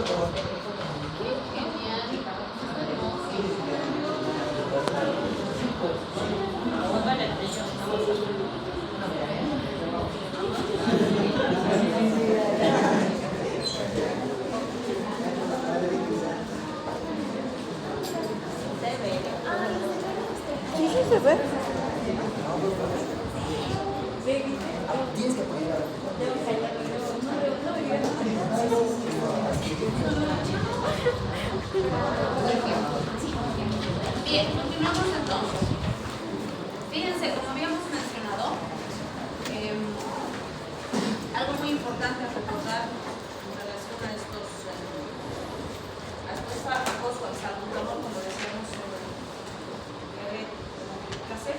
Sí, sí se ve. Tienes que poner. Bien, continuamos entonces. Fíjense, como habíamos mencionado, algo muy importante a recordar en relación a estos fármacos o al salbutamol, como decíamos sobre el placer.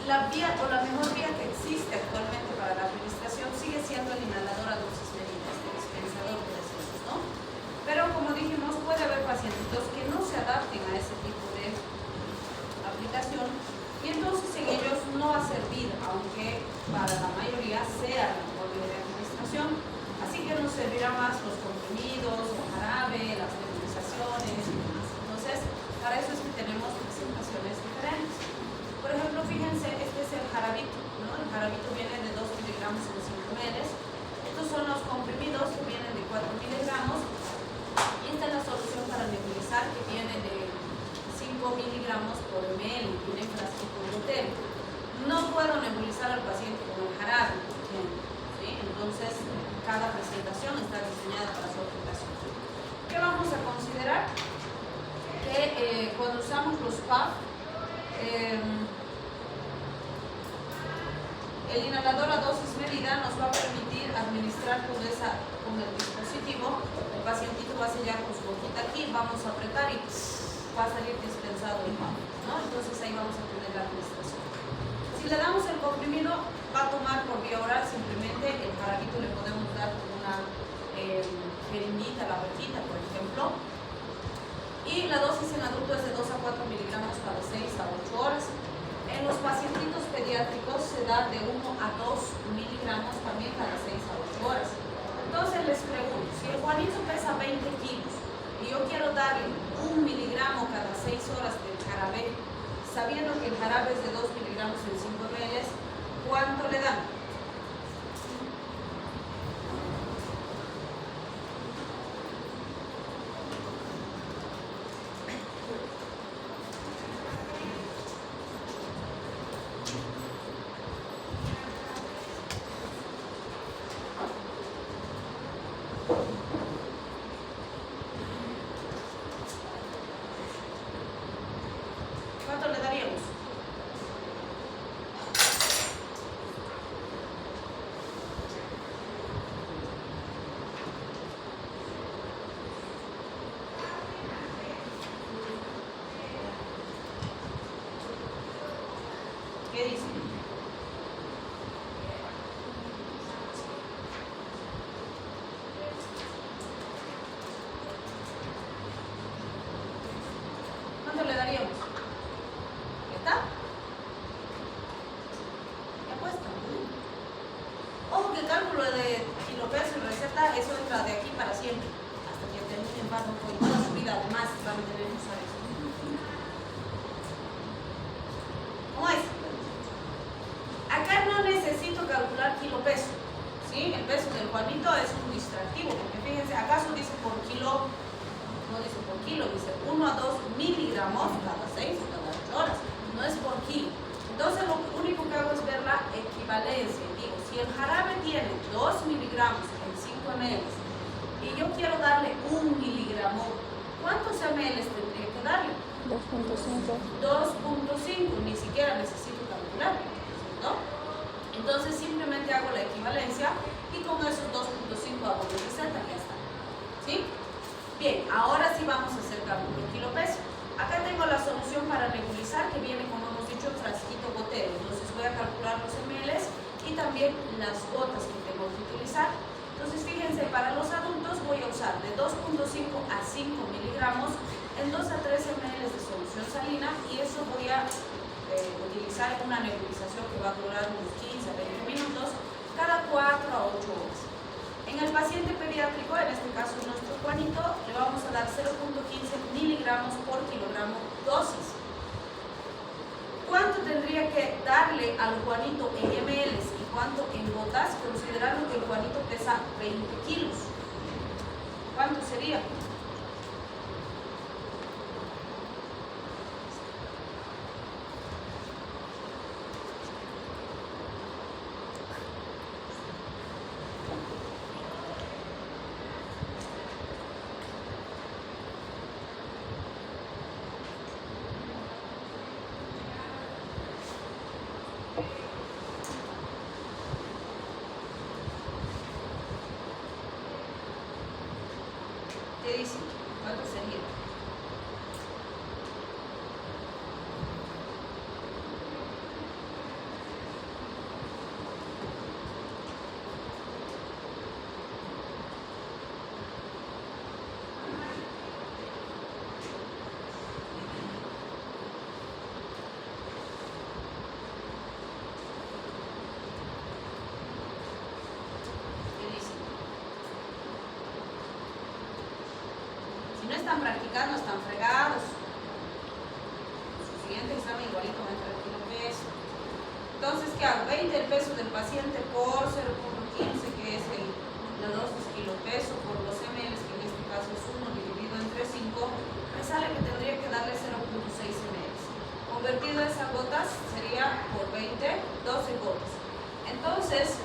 La vía o la mejor vía que existe actualmente para la administración sigue siendo el inhalador a dosis medidas, el dispensador de decimos, ¿no? Pero como dijimos, puede haber pacientitos que no se adapten a ese tipo de aplicación y entonces en ellos no va a servir, aunque para la mayoría sea la mejor vía de administración. Así que nos servirá más los comprimidos, el jarabe, las nebulizaciones y demás. Entonces, para eso es que tenemos presentaciones diferentes. Por ejemplo, fíjense, este es el jarabito, ¿no? El jarabito viene de 2 miligramos en 5 ml. Estos son los comprimidos que vienen de 4 miligramos. Y esta es la solución para nebulizar que viene de 5 miligramos por ml, tiene frasquito gotero. No puedo nebulizar al paciente con el jarabe, ¿sí? Entonces, cada presentación está diseñada para su aplicación. ¿Qué vamos a considerar? Que cuando usamos los PAF, el inhalador a dosis medida nos va a permitir administrar con el dispositivo. El pacientito va a sellar con su boquita aquí, vamos a apretar y va a salir dispensado el PAF, ¿no? Entonces ahí vamos a tener la administración. Si le damos el comprimido, va a tomar por vía oral, simplemente el jarabito le podemos dar con una jeringuita, la verjita, por ejemplo. Y la dosis en adulto es de 2 a 4 miligramos cada 6 a 8 horas. En los pacientitos pediátricos se da de 1 a 2 miligramos también cada 6 a 8 horas. Entonces les pregunto, si el Juanito pesa 20 kilos y yo quiero darle 1 miligramo cada 6 horas del jarabe, sabiendo que el jarabe es de 2 miligramos en 5 ml, ¿cuánto le dan? ¿Cuánto le daríamos? ¿Qué dice? ¿Cuánto le daríamos? ¿Está? ¿Ya puesto? Ojo que el cálculo de kilopeso y receta, eso entra de aquí para siempre, hasta que termine en paz, con toda su vida, además va a tener que usar eso. ¿Cómo es? Acá no necesito calcular kilopeso, ¿sí? El peso del Juanito es un distractivo, porque fíjense, acaso dice por kilo, no dice por kilo, dice 1 a 2 miligramos cada 6 o cada 8 horas, no es por kilo. Entonces lo único que hago es ver la equivalencia. Digo, si el jarabe tiene 2 miligramos en 5 ml y yo quiero darle 1 miligramo, ¿cuántos ml tendría que darle? 2.5. 2.5, ni siquiera necesito calcular, ¿no? Entonces simplemente hago la equivalencia y con esos 2.5 hago mi receta, ya está. ¿Sí? Bien, ahora sí vamos a hacer cálculo de kilopeso. Acá tengo la solución para nebulizar que viene, como hemos dicho, en frasquito gotero. Entonces voy a calcular los ml y también las gotas que tengo que utilizar. Entonces fíjense, para los adultos voy a usar de 2.5 a 5 miligramos en 2 a 3 ml de solución salina y eso voy a utilizar una nebulización que va a durar unos 15 a 20 minutos cada 4 a 8 horas. En el paciente pediátrico, en este caso guanito le vamos a dar 0.15 miligramos por kilogramo dosis. ¿Cuánto tendría que darle al guanito en ml y cuánto en gotas, considerando que el guanito pesa 20 kilos? ¿Cuánto sería? ¿Qué dice? ¿Cuánto sería? ¿Qué dice? Si no están practicando, están fregados. Su siguiente examen igualito va a entrar kilo peso. Entonces, ¿qué hago? 20 el peso del paciente por 0.15, que es la dosis kilo peso, por los ml, que en este caso es 1 dividido entre 5, me sale que tendría que darle 0.6 ml. Convertido a esas gotas sería por 20, 12 gotas. Entonces,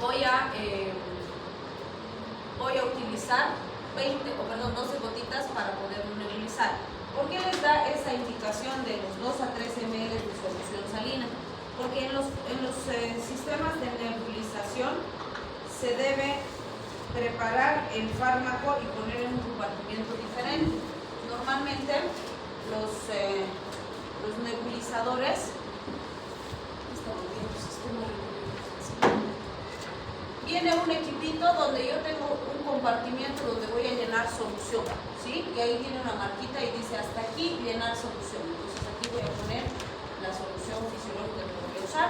voy a utilizar 12 gotitas para poderlo nebulizar. ¿Por qué les da esa indicación de los 2 a 3 ml de solución salina? Porque en los sistemas de nebulización se debe preparar el fármaco y poner en un compartimiento diferente. Normalmente los nebulizadores viene un equipito donde yo tengo un compartimiento donde voy a llenar solución, ¿sí? Y ahí tiene una marquita y dice hasta aquí llenar solución. Entonces aquí voy a poner la solución fisiológica que voy a usar,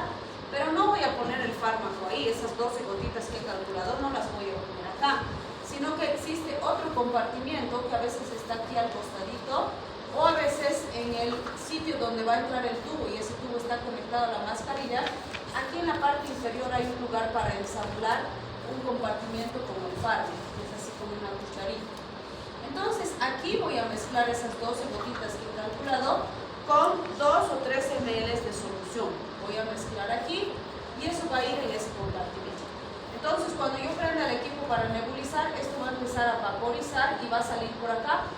pero no voy a poner el fármaco ahí, esas 12 gotitas que he calculado no las voy a poner acá, sino que existe otro compartimiento que a veces está aquí al costadito o a veces en el sitio donde va a entrar el tubo y ese tubo está conectado a la mascarilla. Aquí en la parte inferior hay un lugar para ensamblar un compartimento con el fármaco, que es así como una cucharita. Entonces aquí voy a mezclar esas 12 gotitas que he calculado con 2 o 3 ml de solución. Voy a mezclar aquí y eso va a ir en ese compartimento. Entonces cuando yo prenda el equipo para nebulizar, esto va a empezar a vaporizar y va a salir por acá.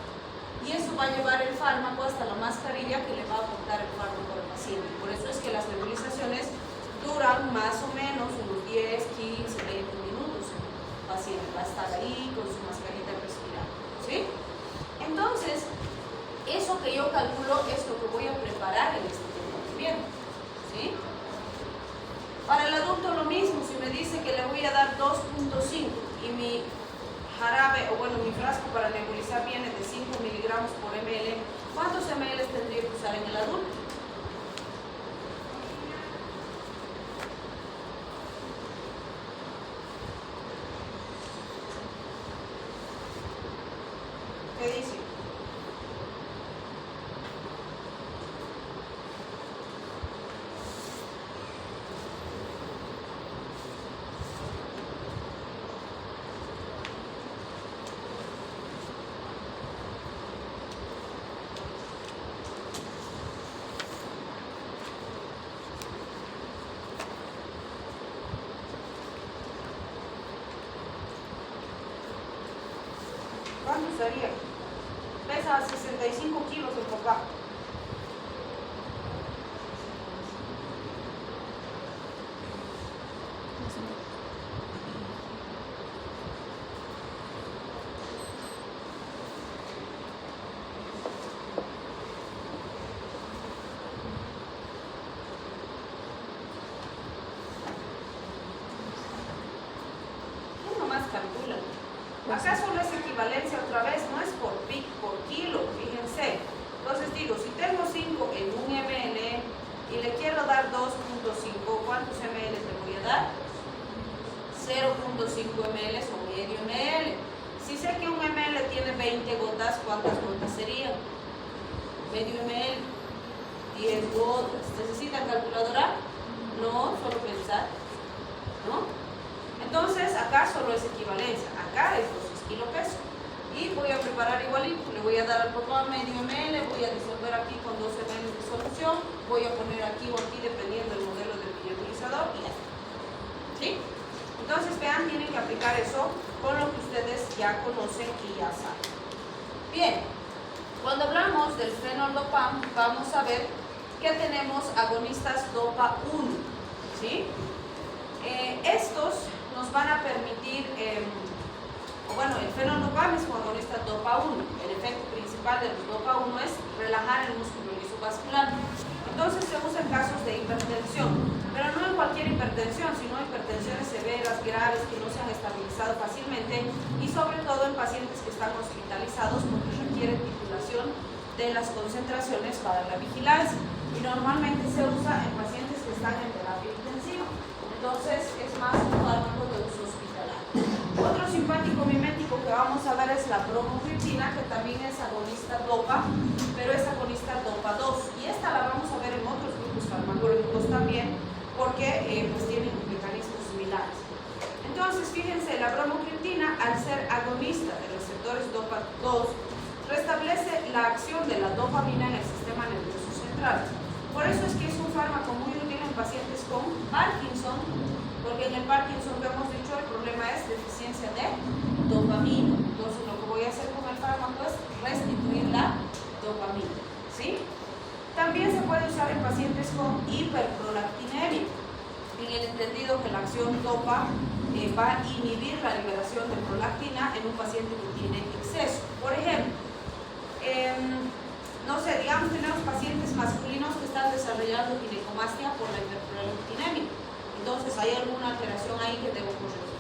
Y eso va a llevar el fármaco hasta la mascarilla que le va a aportar el fármaco al paciente. Por eso es que las nebulizaciones duran más o menos unos 10, 15, 20 minutos. El paciente va a estar ahí con su mascarita respirando, ¿sí? Entonces, eso que yo calculo es lo que voy a preparar en este compartimiento, ¿sí? Para el adulto lo mismo, si me dice que le voy a dar 2.5 y mi jarabe, o bueno, mi frasco para nebulizar viene de 5 miligramos por ml, ¿cuántos ml tendría que usar en el adulto? ¿Qué dice? ¿Cuánto sería? Pesa 65 kilos el papá. Uno más calcula. Acá solo es equivalencia otra vez, no es por kilo, fíjense. Entonces digo, si tengo 5 en un ml y le quiero dar 2.5, ¿cuántos ml le voy a dar? 0.5 ml o medio ml. medio ml, 10 gotas. ¿Necesitan calculadora? No, solo pensar, ¿no? Entonces, acá solo es equivalencia, acá es dosis kilo peso. Y voy a preparar igualito, le voy a dar al papá medio ml, voy a disolver aquí con 12 ml de solución, voy a poner aquí o aquí dependiendo del modelo del miniaturizador y ya está. ¿Sí? Entonces, vean, tienen que aplicar eso con lo que ustedes ya conocen y ya saben. Bien, cuando hablamos del fenol-dopam, vamos a ver que tenemos agonistas dopa 1, ¿sí? Estos nos van a permitir, el fenol-dopam es un agonista dopa 1. El efecto principal de los dopa 1 es relajar el músculo liso vascular. Entonces se usa en casos de hipertensión, pero no en cualquier hipertensión, sino hipertensiones severas, graves, que no se han estabilizado fácilmente y sobre todo en pacientes que están hospitalizados porque requieren titulación de las concentraciones para la vigilancia. Y normalmente se usa en pacientes que están en terapia intensiva. Entonces es más un fármaco de uso hospitalario. Otro simpático mimético que vamos a ver es la bromocriptina, que también es agonista dopa, pero es agonista dopa 2. Y esta la vamos a ver en otros grupos farmacológicos también, porque pues tienen mecanismos similares. Entonces, fíjense, la bromocriptina, al ser agonista de receptores dopa 2, restablece la acción de la dopamina en el sistema nervioso central. Por eso es que es un fármaco muy útil en pacientes con Parkinson, porque en el Parkinson que hemos dicho el problema es deficiencia de dopamina. Entonces lo que voy a hacer con el fármaco es restituir la dopamina, ¿sí? También se puede usar en pacientes con hiperprolactinemia, en el entendido que la acción dopa va a inhibir la liberación de prolactina en un paciente que tiene exceso. Por ejemplo, no sé, digamos tenemos pacientes masculinos que están desarrollando ginecomastia por la hiperprolactinemia. Entonces hay alguna alteración ahí que debo corregir.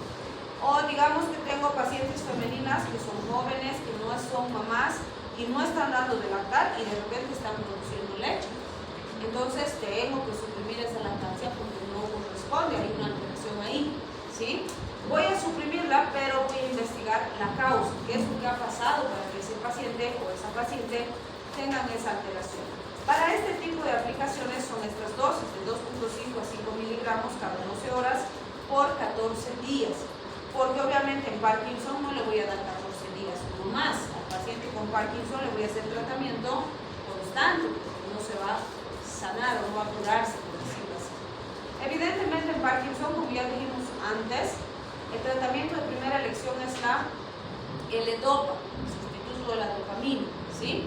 O digamos que tengo pacientes femeninas que son jóvenes, que no son mamás y no están dando de lactar y de repente están produciendo leche. Entonces tengo que suprimir esa lactancia porque no corresponde, hay una alteración ahí, ¿sí? Voy a suprimirla, pero voy a investigar la causa, qué es lo que ha pasado para que ese paciente o esa paciente tengan esa alteración. Para este tipo de aplicaciones son estas dosis de 2.5 a 5 miligramos cada 12 horas por 14 días, porque obviamente en Parkinson no le voy a dar 14 días o más. Al paciente con Parkinson le voy a hacer tratamiento constante, porque no se va a sanar o no va a curarse, por decirlo así. Evidentemente en Parkinson, como ya dijimos antes, el tratamiento de primera elección es la L-dopa, sustituto de la dopamina, ¿sí?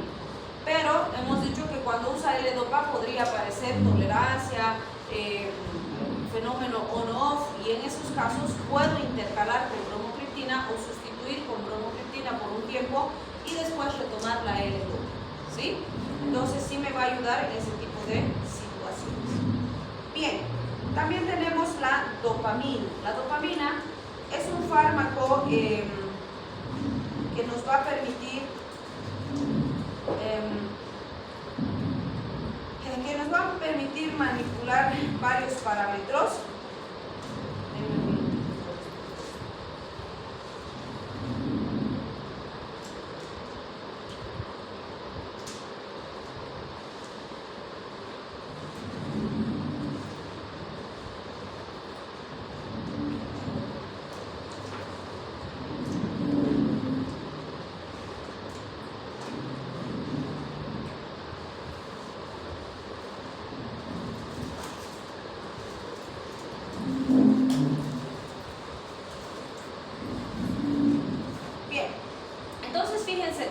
Pero hemos dicho que cuando usa L-dopa podría aparecer tolerancia, fenómeno on-off, y en esos casos puedo intercalar con bromocriptina o sustituir con bromocriptina por un tiempo y después retomar la L-dopa, ¿sí? Entonces sí me va a ayudar en ese tipo de situaciones. Bien, también tenemos la dopamina. La dopamina es un fármaco que nos va a permitir manipular varios parámetros.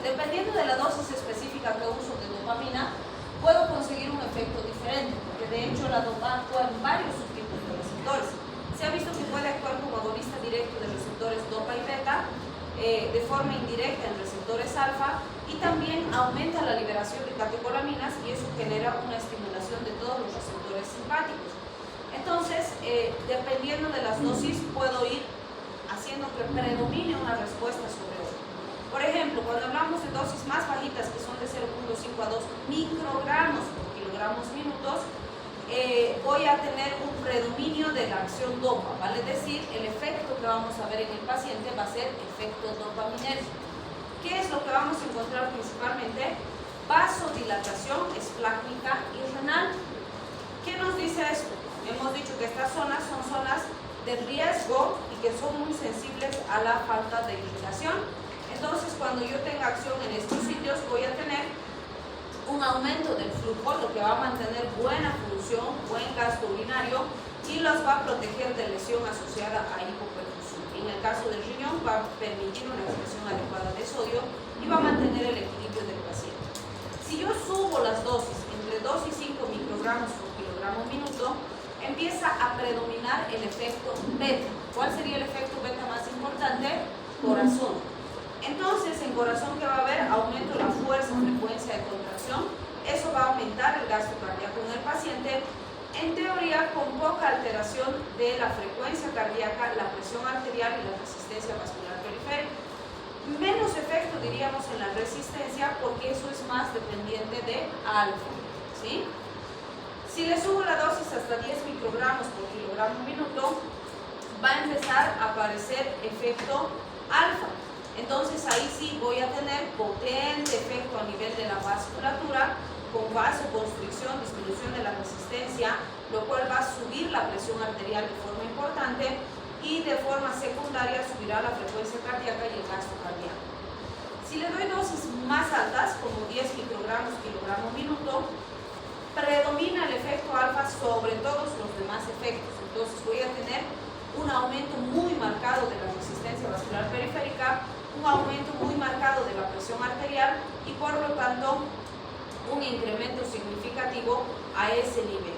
Dependiendo de la dosis específica que uso de dopamina, puedo conseguir un efecto diferente, porque de hecho la dopamina actúa en varios subtipos de receptores. Se ha visto que puede actuar como agonista directo de receptores dopa y beta, de forma indirecta en receptores alfa, y también aumenta la liberación de catecolaminas y eso genera una estimulación de todos los receptores simpáticos. Entonces, dependiendo de las dosis, puedo ir haciendo que predomine una respuesta sobre otra. Por ejemplo, cuando hablamos de dosis más bajitas, que son de 0.5 a 2 microgramos por kilogramos minutos, voy a tener un predominio de la acción dopa, vale decir, el efecto que vamos a ver en el paciente va a ser efecto dopaminérgico. ¿Qué es lo que vamos a encontrar principalmente? vasodilatación esplácnica y renal. ¿Qué nos dice esto? Hemos dicho que estas zonas son zonas de riesgo y que son muy sensibles a la falta de irrigación. Entonces, cuando yo tenga acción en estos sitios, voy a tener un aumento del flujo, lo que va a mantener buena función, buen gasto urinario y los va a proteger de lesión asociada a hipoperfusión. En el caso del riñón, va a permitir una excreción adecuada de sodio y va a mantener el equilibrio del paciente. Si yo subo las dosis entre 2 y 5 microgramos por kilogramo minuto, empieza a predominar el efecto beta. ¿Cuál sería el efecto beta más importante? Corazón. Entonces, en corazón, ¿qué va a haber? Aumento de la fuerza, frecuencia de contracción. Eso va a aumentar el gasto cardíaco en el paciente. En teoría, con poca alteración de la frecuencia cardíaca, la presión arterial y la resistencia vascular periférica. Menos efecto, diríamos, en la resistencia, porque eso es más dependiente de alfa, ¿sí? Si le subo la dosis hasta 10 microgramos por kilogramo minuto, va a empezar a aparecer efecto alfa. Entonces ahí sí voy a tener potente efecto a nivel de la vasculatura, con vasoconstricción, disminución de la resistencia, lo cual va a subir la presión arterial de forma importante y de forma secundaria subirá la frecuencia cardíaca y el gasto cardíaco. Si le doy dosis más altas, como 10 microgramos kilogramo minuto, predomina el efecto alfa sobre todos los demás efectos. Entonces voy a tener un aumento muy marcado de la resistencia vascular periférica, un aumento muy marcado de la presión arterial y por lo tanto un incremento significativo a ese nivel,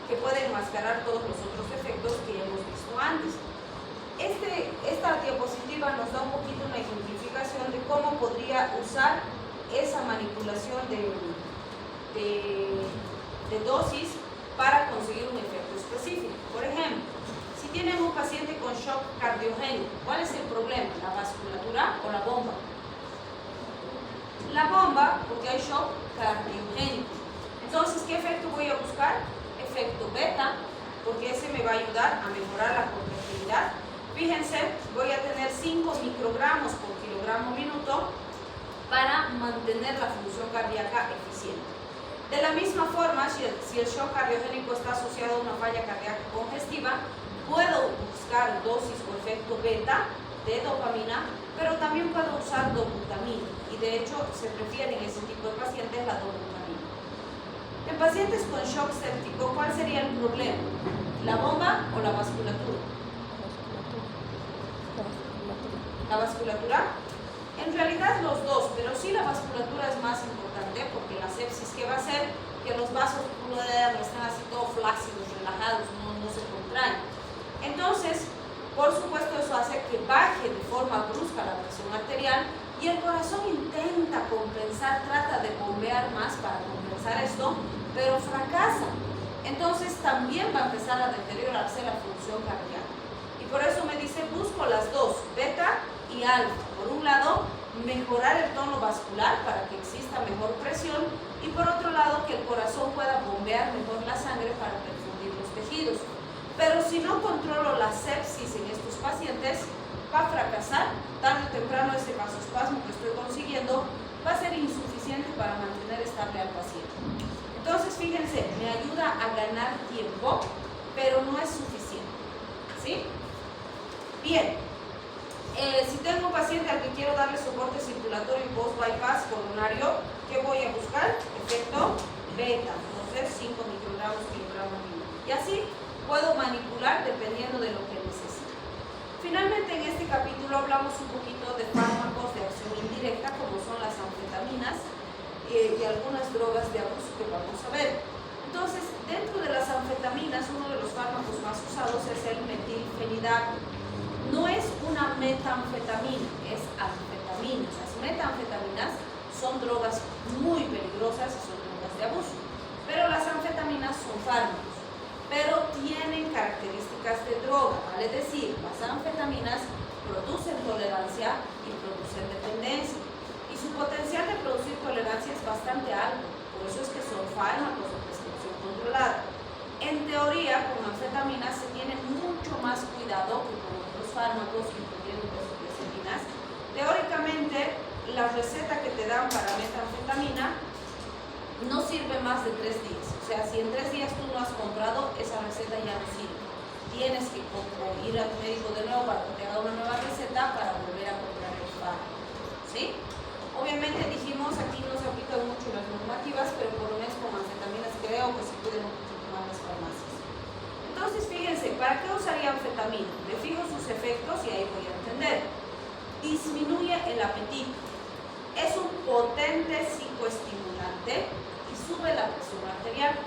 que puede enmascarar todos los otros efectos que hemos visto antes. Esta diapositiva nos da un poquito una ejemplificación de cómo podría usar esa manipulación de dosis para conseguir un efecto específico. Por ejemplo, si tienen un paciente con shock cardiogénico, ¿cuál es el problema? ¿La vasculatura o la bomba? La bomba, porque hay shock cardiogénico. Entonces, ¿qué efecto voy a buscar? Efecto beta, porque ese me va a ayudar a mejorar la contractilidad. Fíjense, voy a tener 5 microgramos por kilogramo minuto para mantener la función cardíaca eficiente. De la misma forma, si el shock cardiogénico está asociado a una falla cardíaca congestiva, puedo buscar dosis o efecto beta de dopamina, pero también puedo usar dobutamina, y de hecho se prefiere en ese tipo de pacientes la dobutamina. En pacientes con shock séptico, ¿cuál sería el problema? ¿La bomba o la vasculatura? ¿La vasculatura? En realidad los dos, pero sí la vasculatura es más importante, porque la sepsis, ¿qué va a hacer? Que los vasos están así todos flácidos, relajados, no se contraen. Entonces, por supuesto, eso hace que baje de forma brusca la presión arterial y el corazón intenta compensar, trata de bombear más para compensar esto, pero fracasa. Entonces también va a empezar a deteriorarse la función cardíaca. Y por eso me dice, busco las dos, beta y alfa. Por un lado, mejorar el tono vascular para que exista mejor presión y por otro lado, que el corazón pueda bombear mejor la sangre para perfundir los tejidos. Pero si no controlo la sepsis en estos pacientes, va a fracasar. Tarde o temprano ese vasospasmo que estoy consiguiendo va a ser insuficiente para mantener estable al paciente. Entonces, fíjense, me ayuda a ganar tiempo, pero no es suficiente. ¿Sí? Bien. Si tengo un paciente al que quiero darle soporte circulatorio y post-bypass coronario, ¿qué voy a buscar? Efecto beta, entonces 5 microgramos kilogramo minuto. Y así puedo manipular dependiendo de lo que necesite. Finalmente, en este capítulo hablamos un poquito de fármacos de acción indirecta, como son las anfetaminas y algunas drogas de abuso que vamos a ver. Entonces, dentro de las anfetaminas, uno de los fármacos más usados es el metilfenidato. No es una metanfetamina, es anfetamina. Las metanfetaminas son drogas muy peligrosas y son drogas de abuso. Pero las anfetaminas son fármacos, pero tienen características de droga, vale decir, las anfetaminas producen tolerancia y producen dependencia. Y su potencial de producir tolerancia es bastante alto, por eso es que son fármacos de prescripción controlada. En teoría, con anfetaminas se tiene mucho más cuidado que con otros fármacos, incluyendo benzodiazepinas. Teóricamente, la receta que te dan para metanfetamina no sirve más de 3 días. O sea, si en 3 días tú no has comprado, esa receta ya no sirve. Tienes que ir a tu médico de nuevo para que te haga una nueva receta para volver a comprar el fármaco. ¿Sí? Obviamente dijimos, aquí no se aplican mucho las normativas, pero por lo menos con anfetaminas creo que se pueden tomar las farmacias. Entonces, fíjense, ¿para qué usaría anfetamina? Me fijo sus efectos y ahí voy a entender. Disminuye el apetito. Es un potente psicoestimulante y sube la presión arterial.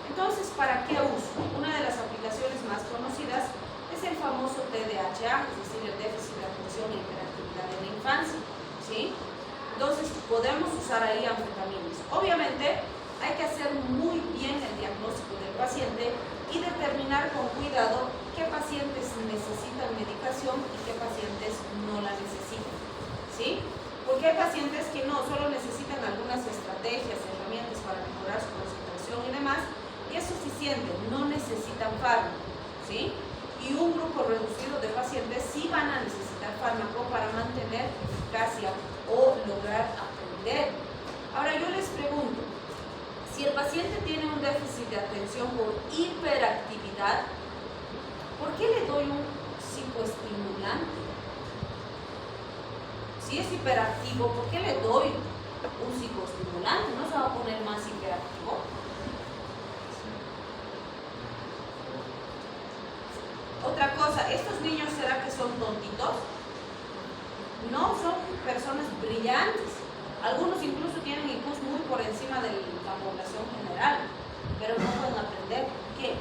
Entonces, ¿para qué uso? Una de las aplicaciones más conocidas es el famoso TDAH, es decir, el déficit de atención e hiperactividad en la infancia. ¿Sí? Entonces, podemos usar ahí anfetaminas. Obviamente, hay que hacer muy bien el diagnóstico del paciente y determinar con cuidado qué pacientes necesitan medicación y qué pacientes no la necesitan. ¿Sí? Porque hay pacientes que no, solo necesitan algunas estrategias, herramientas para mejorar su concentración y demás, y es suficiente, no necesitan fármaco, ¿sí? Y un grupo reducido de pacientes sí van a necesitar fármaco para mantener eficacia o lograr aprender. Ahora yo les pregunto, si el paciente tiene un déficit de atención por hiperactividad, ¿por qué le doy un psicoestimulante? Si es hiperactivo, ¿por qué le doy un psicoestimulante? ¿No se va a poner más hiperactivo? Otra cosa, ¿estos niños será que son tontitos? No, son personas brillantes. Algunos incluso tienen IQs muy por encima de la población general, pero no pueden aprender. ¿Por qué?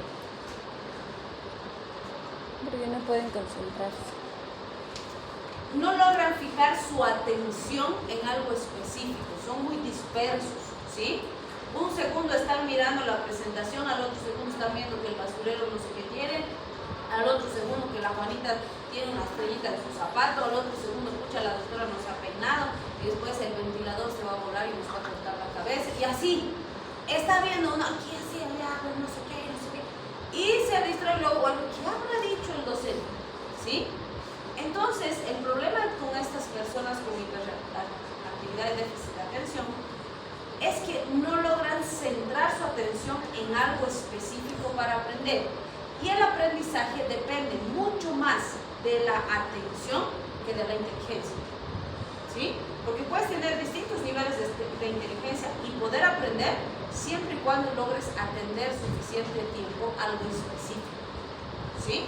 Porque no pueden concentrarse. No logran fijar su atención en algo específico, son muy dispersos, ¿sí? Un segundo están mirando la presentación, al otro segundo están viendo que el basurero no sé qué tiene, al otro segundo que la Juanita tiene una estrellita en su zapato, al otro segundo escucha la doctora no se ha peinado, y después el ventilador se va a volar y nos va a cortar la cabeza, y así, está viendo uno, aquí así, allá, no sé qué, y se distrae luego algo, ¿qué habrá dicho el docente? ¿Sí? Entonces, el problema con estas personas con hiperactividad y déficit de atención es que no logran centrar su atención en algo específico para aprender. Y el aprendizaje depende mucho más de la atención que de la inteligencia. ¿Sí? Porque puedes tener distintos niveles de inteligencia y poder aprender siempre y cuando logres atender suficiente tiempo a algo específico. ¿Sí?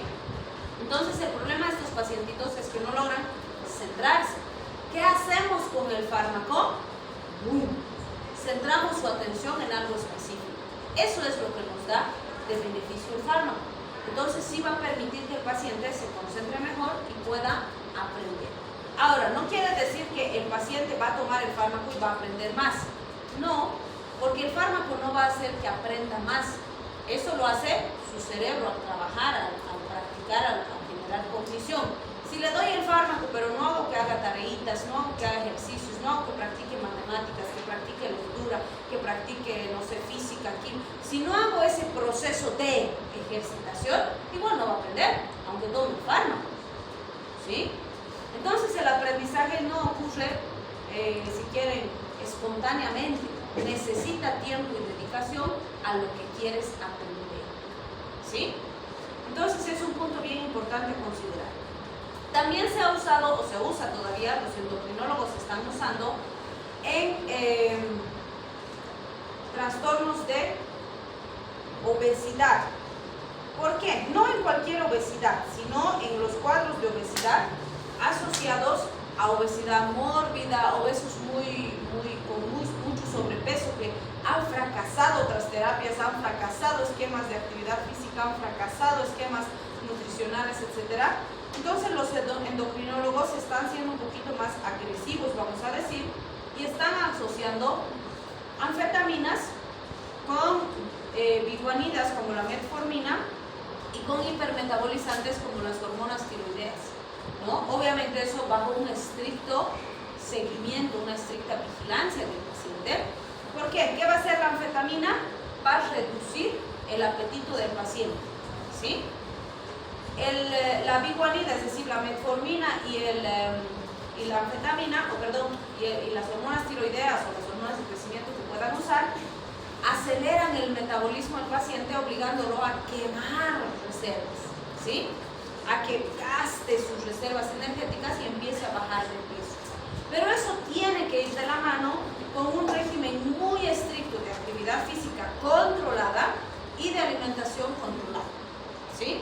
Entonces el problema de estos pacientitos es que no logran centrarse. ¿Qué hacemos con el fármaco? Centramos su atención en algo específico. Eso es lo que nos da de beneficio el fármaco. Entonces sí va a permitir que el paciente se concentre mejor y pueda aprender. Ahora, no quiere decir que el paciente va a tomar el fármaco y va a aprender más. No, porque el fármaco no va a hacer que aprenda más. Eso lo hace su cerebro al trabajar, al practicar, al generar cognición. Si le doy el fármaco, pero no hago que haga tareitas, no hago que haga ejercicios, no hago que practique matemáticas, que practique lectura, que practique, no sé, física, química. Si no hago ese proceso de ejercitación, igual no va a aprender, aunque tome el fármaco. ¿Sí? Entonces el aprendizaje no ocurre, si quieren, espontáneamente. Necesita tiempo y dedicación a lo que quieres aprender. ¿Sí? Entonces es un punto bien importante a considerar. También se ha usado, o se usa todavía, los endocrinólogos están usando en trastornos de obesidad. ¿Por qué? No en cualquier obesidad, sino en los cuadros de obesidad asociados a obesidad mórbida, obesos con mucho sobrepeso que han fracasado otras terapias, han fracasado esquemas de actividad física, han fracasado esquemas nutricionales, etc. Entonces los endocrinólogos están siendo un poquito más agresivos, vamos a decir, y están asociando anfetaminas con biguanidas como la metformina y con hipermetabolizantes como las hormonas tiroideas, ¿no? Obviamente eso bajo un estricto seguimiento, una estricta vigilancia del paciente. ¿Por qué? ¿Qué va a hacer la anfetamina? Va a reducir el apetito del paciente, ¿sí? La biguanida, es decir, la metformina y la anfetamina, y las hormonas tiroideas o las hormonas de crecimiento que puedan usar, aceleran el metabolismo del paciente obligándolo a quemar reservas, ¿sí? A que gaste sus reservas energéticas y empiece a bajar de peso. Pero eso tiene que ir de la mano con un régimen muy estricto de actividad física controlada y de alimentación controlada, ¿sí?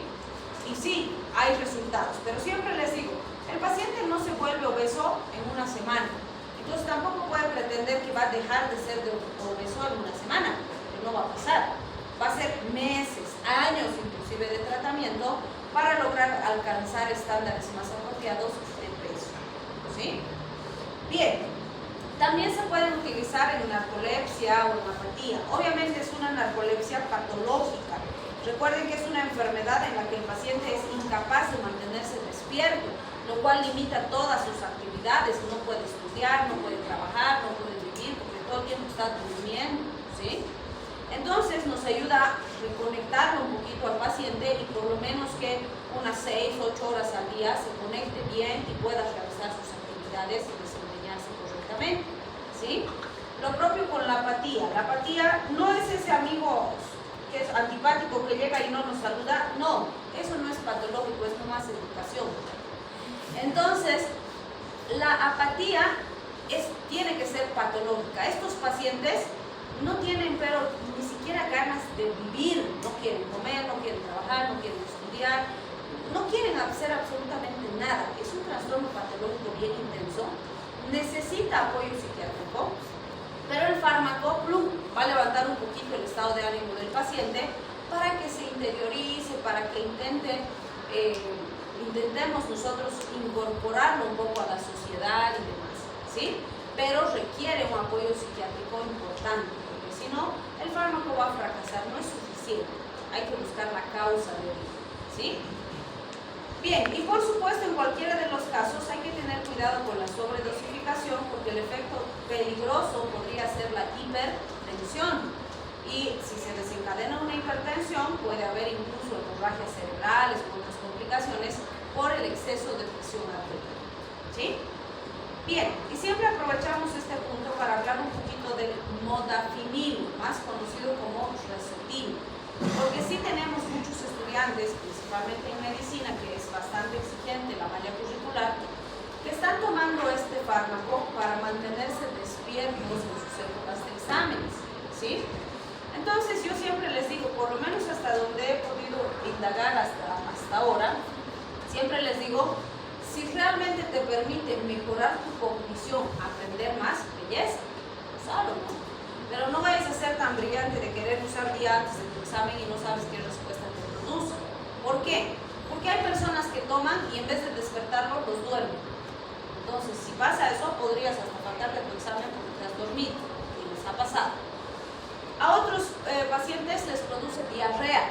Y sí, hay resultados, pero siempre les digo, el paciente no se vuelve obeso en una semana, entonces tampoco puede pretender que va a dejar de ser obeso en una semana, que no va a pasar. Va a ser meses, años inclusive de tratamiento para lograr alcanzar estándares más apropiados de peso, ¿sí? Bien, también se pueden utilizar en narcolepsia o en apatía. Obviamente es una narcolepsia patológica. Recuerden que es una enfermedad en la que el paciente es incapaz de mantenerse despierto, lo cual limita todas sus actividades. No puede estudiar, no puede trabajar, no puede vivir, porque todo el tiempo está durmiendo, ¿sí? Entonces nos ayuda a reconectarlo un poquito al paciente y por lo menos que unas 6, 8 horas al día se conecte bien y pueda realizar sus actividades y desempeñarse correctamente, ¿sí? Lo propio con la apatía. La apatía no es ese amigo que es antipático que llega y no nos saluda. No, eso no es patológico, es nomás educación. Entonces, la apatía tiene que ser patológica. Estos pacientes no tienen, pero ni siquiera ganas de vivir, no quieren comer, no quieren trabajar, no quieren estudiar, no quieren hacer absolutamente nada. Es un trastorno patológico bien intenso, necesita apoyo psiquiátrico, pero el fármaco va a levantar un poquito el estado de ánimo del paciente para que se interiorice, para que intentemos nosotros incorporarlo un poco a la sociedad y demás, ¿sí? Pero requiere un apoyo psiquiátrico importante, porque si no, el fármaco va a fracasar, no es suficiente, hay que buscar la causa de ello, ¿sí? Bien, y por supuesto en cualquiera de los casos hay que tener cuidado con la sobredosificación, porque el efecto peligroso podría ser la hipertensión, y si se desencadena una hipertensión puede haber incluso hemorragias cerebrales u otras complicaciones por el exceso de presión arterial, ¿sí? Bien, y siempre aprovechamos este punto para hablar un poquito del modafinil, más conocido como Resortine, porque sí tenemos muchos estudiantes, principalmente en medicina, que es bastante exigente la malla curricular, que están tomando este fármaco para mantenerse despiertos en sus épocas de exámenes, ¿sí? Entonces yo siempre les digo, por lo menos hasta donde he podido indagar hasta ahora, siempre les digo, si realmente te permite mejorar tu cognición, aprender más, belleza, usalo, ¿no? Pero no vayas a ser tan brillante de querer usar día antes de tu examen y no sabes qué respuesta te produce. ¿Por qué? Porque hay personas que toman y en vez de despertarlos los duermen. Entonces, si pasa eso, podrías hasta faltarte tu examen porque te has dormido, y les ha pasado. A otros pacientes les produce diarrea.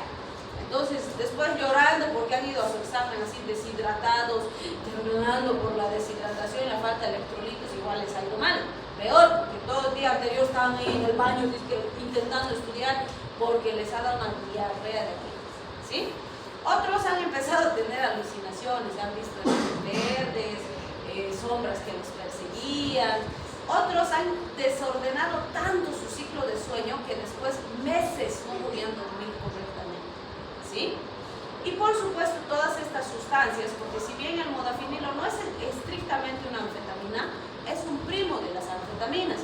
Entonces, después llorando porque han ido a su examen así deshidratados, temblando por la deshidratación y la falta de electrolitos, igual les ha ido mal. Peor, porque todo el día anterior estaban ahí en el baño intentando estudiar porque les ha dado una diarrea de aquí, ¿sí? Otros han empezado a tener alucinaciones, han visto verdes, sombras que los perseguían. Otros han desordenado tanto su ciclo de sueño que después meses no podían dormir correctamente, ¿sí? Y por supuesto todas estas sustancias, porque si bien el modafinilo no es estrictamente una anfetamina, es un primo de las anfetaminas.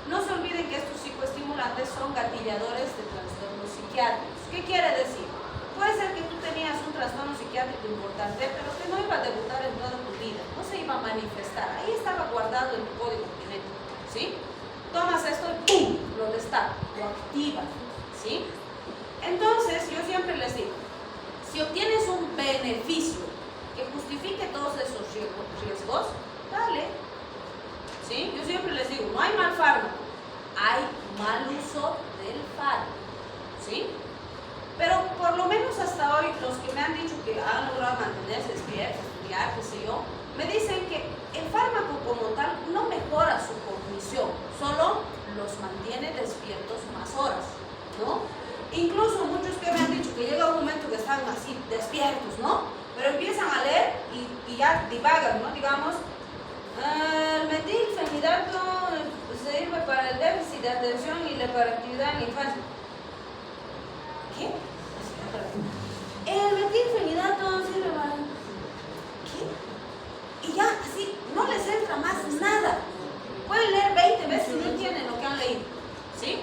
No se olviden que estos psicoestimulantes son gatilladores de trastornos psiquiátricos. ¿Qué quiere decir? Puede ser que tú tenías un trastorno psiquiátrico importante, pero que no iba a debutar en toda tu vida, no se iba a manifestar, ahí estaba guardado en tu código genético, ¿sí? Tomas esto y ¡pum! Lo destapa, lo activa, ¿sí? Entonces, yo siempre les digo, si obtienes un beneficio que justifique todos esos riesgos, dale, ¿sí? Yo siempre les digo, no hay mal fármaco, hay mal uso del fármaco, ¿sí? Pero por lo menos hasta hoy, los que me han dicho que han logrado mantenerse despiertos, estudiar, qué sé yo, me dicen que el fármaco como tal no mejora su cognición, solo los mantiene despiertos más horas, ¿no? Incluso muchos que me han dicho que llega un momento que están así despiertos, ¿no? Pero empiezan a leer y ya divagan, ¿no? Digamos, el metilfenidato sirve para el déficit de atención y la hiperactividad en la infancia. ¿Qué? Metilfenidato sirve para... ¿Qué? Y ya, así, no les entra más nada. Pueden leer 20 veces y no entienden lo que han leído. ¿Sí?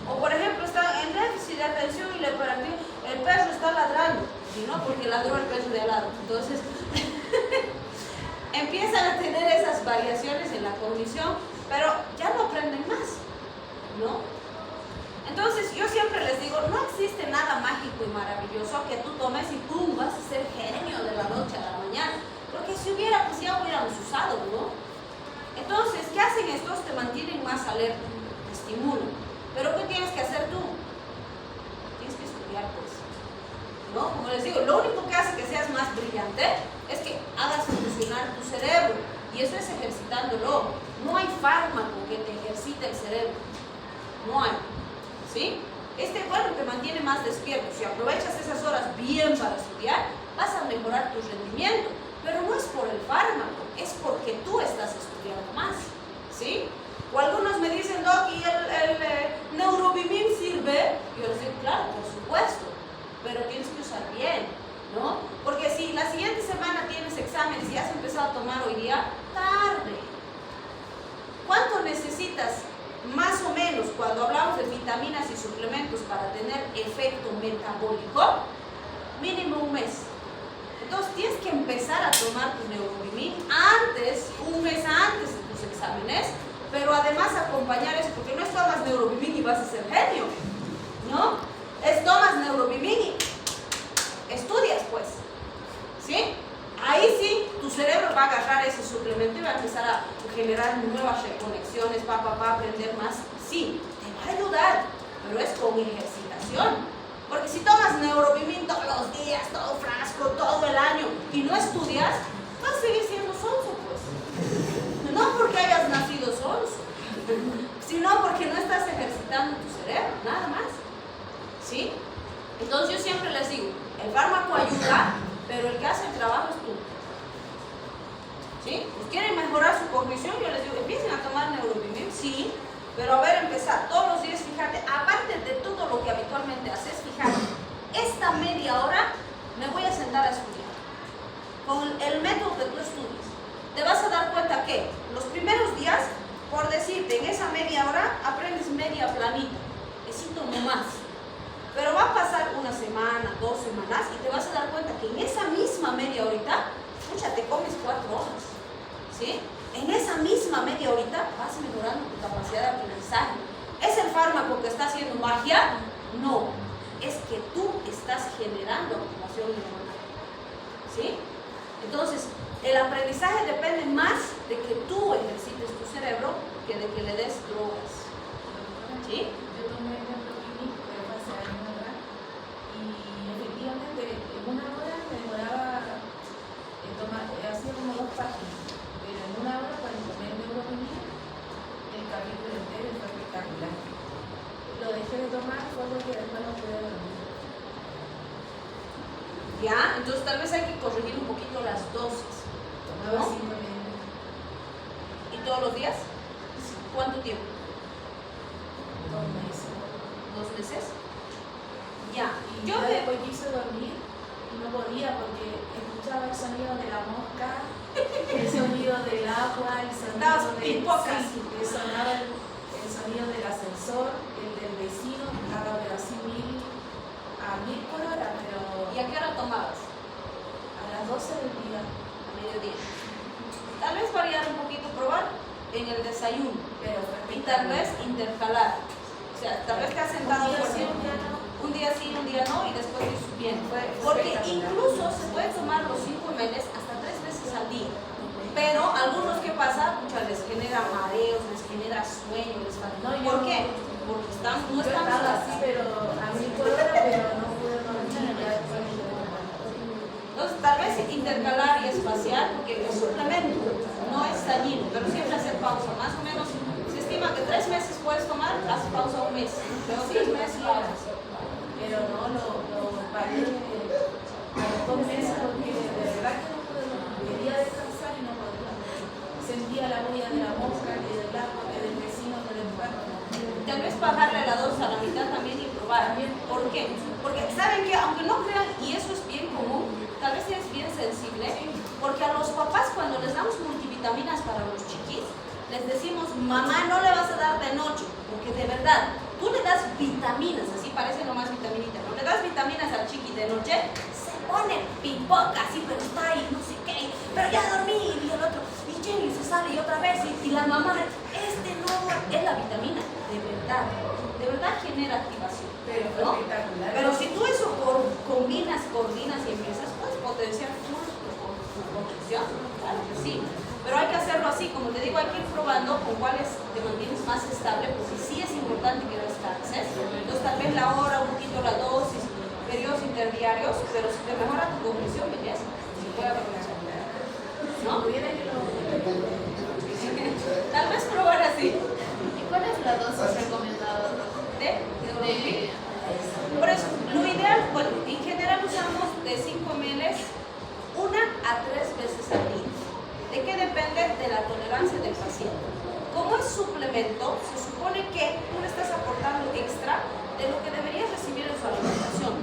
O por ejemplo, está en déficit de atención y la hiperactividad, el perro está ladrando. ¿Sí, no? Porque ladró el perro de al lado. Entonces, empiezan a tener esas variaciones en la cognición, pero ya no aprenden más, ¿no? Entonces, yo siempre les digo, no existe nada mágico y maravilloso que tú tomes y ¡pum! Vas a ser genio de la noche a la mañana. Porque si hubiera, pues ya hubiéramos usado, ¿no? Entonces, ¿qué hacen estos? Te mantienen más alerta, te estimulan. Pero ¿qué tienes que hacer tú? Tienes que estudiar, pues, ¿no? Como les digo, lo único que hace que seas más brillante es que hagas funcionar tu cerebro. Y eso es ejercitándolo. No hay fármaco que te ejercite el cerebro. No hay. ¿Sí? Bueno, te mantiene más despierto. Si aprovechas esas horas bien para estudiar, vas a mejorar tu rendimiento. Pero no es por el fármaco, es porque tú estás estudiando más. ¿Sí? O algunos me dicen, Doc, ¿y el neurobimin sirve? Yo les digo, claro, por supuesto, pero tienes que usar bien, ¿no? Porque si la siguiente semana tienes exámenes y has empezado a tomar hoy día, tarde. ¿Cuánto necesitas, más o menos, cuando hablamos de vitaminas y suplementos para tener efecto metabólico? Mínimo un mes. Entonces tienes que empezar a tomar tu neurobimin antes, un mes antes de tus exámenes, pero además acompañar eso, porque no es tomas neurobimin y vas a ser genio, ¿no? Es tomas neurobimin y estudias, pues, ¿sí? Ahí sí, tu cerebro va a agarrar ese suplemento y va a empezar a generar nuevas reconexiones, va a aprender más. Sí, te va a ayudar, pero es con ejercitación. Porque si tomas neurobimin todos los días, todo frasco, todo el año, y no estudias, vas a seguir siendo sonso, pues. No porque hayas nacido sonso, sino porque no estás ejercitando tu cerebro, nada más. ¿Sí? Entonces yo siempre les digo, el fármaco ayuda, pero el que hace el trabajo es tú. ¿Sí? Pues quieren mejorar su cognición, yo les digo, empiecen a tomar neurobimin, sí, pero a ver, empezar todos los días, fíjate, aparte de todo lo que habitualmente haces, fíjate, esta media hora me voy a sentar a estudiar. Con el método que tú estudias, te vas a dar cuenta que los primeros días, por decirte, en esa media hora aprendes media planita, necesito más. Pero va a pasar una semana, 2 semanas y te vas a dar cuenta que en esa misma media horita, escucha, te comes 4 horas, ¿sí? En esa misma media horita vas mejorando tu capacidad de aprendizaje. ¿Es el fármaco que está haciendo magia? No, es que tú estás generando activación neuronal, ¿sí? Entonces, el aprendizaje depende más de que tú ejercites tu cerebro que de que le des drogas, ¿sí? Yo tomé neurobimin, pero hace años atrás, y efectivamente en una hora me demoraba hacía como 2 páginas, pero en una hora cuando tomé el neurobimin, el capítulo entero fue espectacular. Lo dejé de tomar, fue porque después no pude dormir. ¿Ya? Entonces tal vez hay que corregir un poquito las dosis. Tomaba 5 minutos. ¿Y todos los días? ¿Cuánto tiempo? 2 meses. 2 meses. Ya. Y yo después quise dormir y no podía porque escuchaba el sonido de la mosca, el sonido del agua, el sonido del sonaba el sonido del ascensor, el del vecino, cada vez así 1000 por hora, pero ¿Y a qué hora tomabas? a las 12 del día. A mediodía. Tal vez variar un poquito, probar en el desayuno. Pero Y tal vez intercalar. O sea, tal vez te has sentado un día por sí, tiempo. un día no. Un día sí, un día no, y después ir subiendo. Fue Porque espectacular. incluso se puede tomar los 5 ml hasta 3 veces al día. Pero algunos, ¿qué pasa? Muchas les genera mareos, les genera sueño, les fatiga. No, yo ¿Por no. qué? Porque no Yo estamos estaba así. así, pero a 1000 por hora, pero no pude dormir y ya después me quedé con la Entonces, tal vez intercalar y espaciar, porque el suplemento no es dañino, pero siempre hacer pausa. Más o menos se estima que 3 meses puedes tomar, haz pausa 1 mes. Luego 3 meses pausa. pero no lo paré a los 2 meses porque de verdad que no pude dormir. Quería descansar y no podía. Sentía la huella de la mosca, que del agua, que del vecino, que del perro. Te tal vez bajarle la dosis a la mitad también y probar. ¿Por qué? Porque saben que aunque no crean, y eso es bien común, tal vez es bien sensible, porque a los papás cuando les damos multivitaminas para los chiquis, les decimos, mamá, no le vas a dar de noche, porque de verdad, tú le das vitaminas, así parece nomás vitaminita, no le das vitaminas al chiqui de noche, se pone pipoca, así, pero está ahí, no sé qué, pero ya dormí, y el otro, y Jenny se sale y otra vez, y la mamá, no, es la vitamina, de verdad genera activación, ¿no? Pero si tú eso combinas, coordinas y empiezas, puedes potenciar tu producción, claro que sí. Pero hay que hacerlo así, como te digo, hay que ir probando con cuáles te mantienes más estable, porque sí es importante que descanses. Entonces tal vez la hora, un poquito la dosis, periodos interdiarios, pero si te mejora tu cognición, belleza, se puede aprovechar. ¿No? Tal vez probar así. ¿Y cuál es la dosis recomendada? Por eso, lo ideal, bueno, en general usamos de 5 ml 1 a 3 veces al día. ¿De qué depende? De la tolerancia del paciente. Como es suplemento, se supone que tú le estás aportando extra de lo que deberías recibir en su alimentación.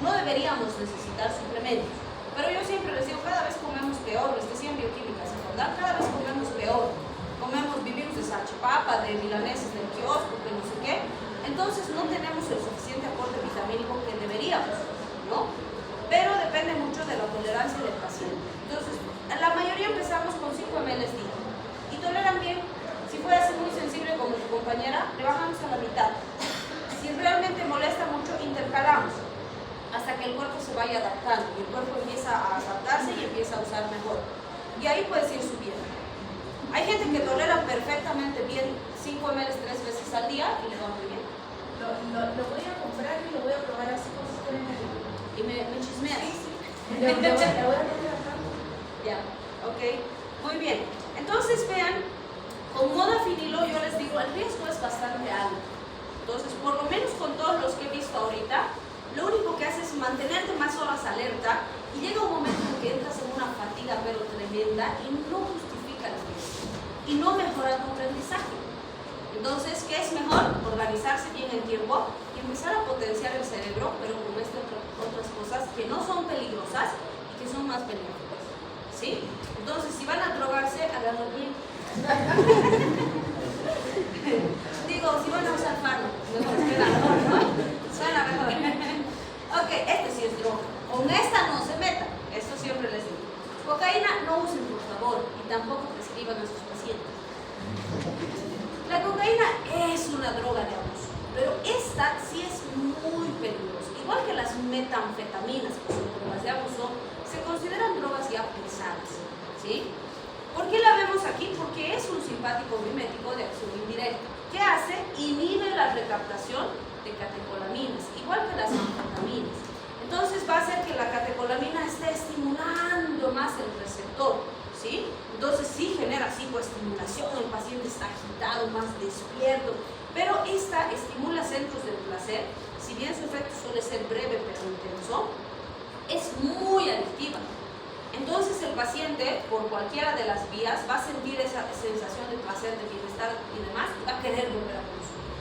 No deberíamos necesitar suplementos. Pero yo siempre les digo, cada vez comemos peor, les decía en bioquímica secundaria, cada vez comemos peor. Vivimos de salchipapa, de milaneses del kiosco, que no sé qué. Entonces no tenemos el suficiente aporte vitamínico que deberíamos, ¿no? Pero depende mucho de la tolerancia del paciente. Entonces, la mayoría empezamos con 5 ml día y toleran bien. Si puede ser muy sensible como tu compañera, le bajamos a la mitad. Si realmente molesta mucho, intercalamos hasta que el cuerpo se vaya adaptando y el cuerpo empieza a adaptarse y empieza a usar mejor. Y ahí puedes ir subiendo. Hay gente que tolera perfectamente bien 5 ml 3 veces al día y le va muy bien. Lo voy a comprar y lo voy a probar así como si fuera en el... Y me chismeas. Sí. Le voy a poner acá. Ya, ok. Muy bien. Entonces vean, con modafinilo yo les digo, el riesgo es bastante alto. Entonces, por lo menos con todos los que he visto ahorita, lo único que hace es mantenerte más horas alerta y llega un momento en que entras en una fatiga pero tremenda y no justifica el riesgo y no mejora tu aprendizaje. Entonces, ¿qué es mejor? Organizarse bien en tiempo y empezar a potenciar el cerebro, pero con otras cosas que no son peligrosas y que son más benéficas. ¿Sí? Entonces, si van a drogarse, háganlo bien. Digo, si van a usar faro, mejor espera, ¿no? Suena mejor. Ok, este sí es droga. Con esta no se metan. Esto siempre les digo. Cocaína no usen, por favor, y tampoco prescriban a sus pacientes. La cocaína es una droga de abuso, pero esta sí es muy peligrosa. Igual que las metanfetaminas, que son drogas de abuso, se consideran drogas ya pesadas, ¿sí? ¿Por qué la vemos aquí? Porque es un simpático mimético de acción indirecta. ¿Qué hace? Inhibe la recaptación de catecolaminas, igual que las anfetaminas. Entonces va a hacer que la catecolamina esté estimulando más el receptor, ¿sí? Entonces sí genera psicoestimulación, el paciente está agitado, más despierto, pero esta estimula centros del placer, si bien su efecto suele ser breve pero intenso, es muy adictiva. Entonces el paciente, por cualquiera de las vías, va a sentir esa sensación de placer, de bienestar y demás, y va a querer volver a consumir.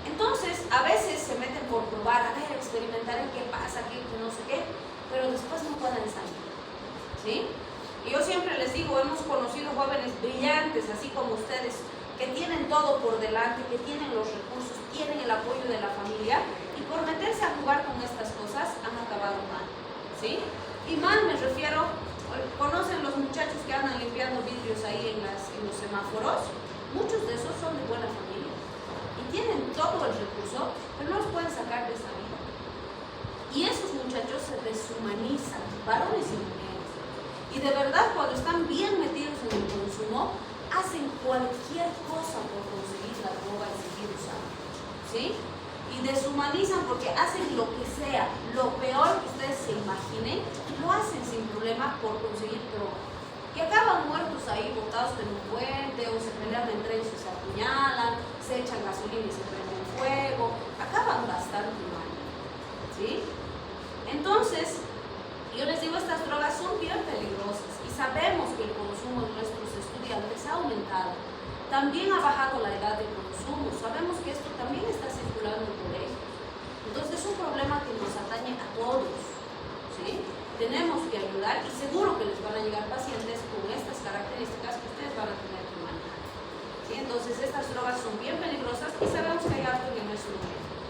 Entonces, a veces se meten por probar, a ver, experimentar en qué pasa, qué no sé qué, pero después no pueden salir, ¿sí? Y yo siempre les digo, hemos conocido jóvenes brillantes, así como ustedes, que tienen todo por delante, que tienen los recursos, tienen el apoyo de la familia, y por meterse a jugar con estas cosas han acabado mal, ¿sí? Y mal me refiero, conocen los muchachos que andan limpiando vidrios ahí en los semáforos, muchos de esos son de buena familia, y tienen todo el recurso, pero no los pueden sacar de esa vida. Y esos muchachos se deshumanizan, varones y mujeres. Y de verdad, cuando están bien metidos en el consumo, hacen cualquier cosa por conseguir la droga y seguir usando, ¿sí? Y deshumanizan porque hacen lo que sea, lo peor que ustedes se imaginen, lo hacen sin problema por conseguir droga. Y acaban muertos ahí, botados en un puente, o se pelean entre ellos y se apuñalan, se echan gasolina y se prenden fuego, acaban bastante mal, ¿sí? Entonces, yo les digo, estas drogas son bien peligrosas y sabemos que el consumo de nuestros estudiantes ha aumentado. También ha bajado la edad de consumo. Sabemos que esto también está circulando en colegios. Entonces es un problema que nos atañe a todos, ¿sí? Tenemos que ayudar y seguro que les van a llegar pacientes con estas características que ustedes van a tener que manejar, ¿sí? Entonces estas drogas son bien peligrosas y sabemos que hay algo que no es un riesgo.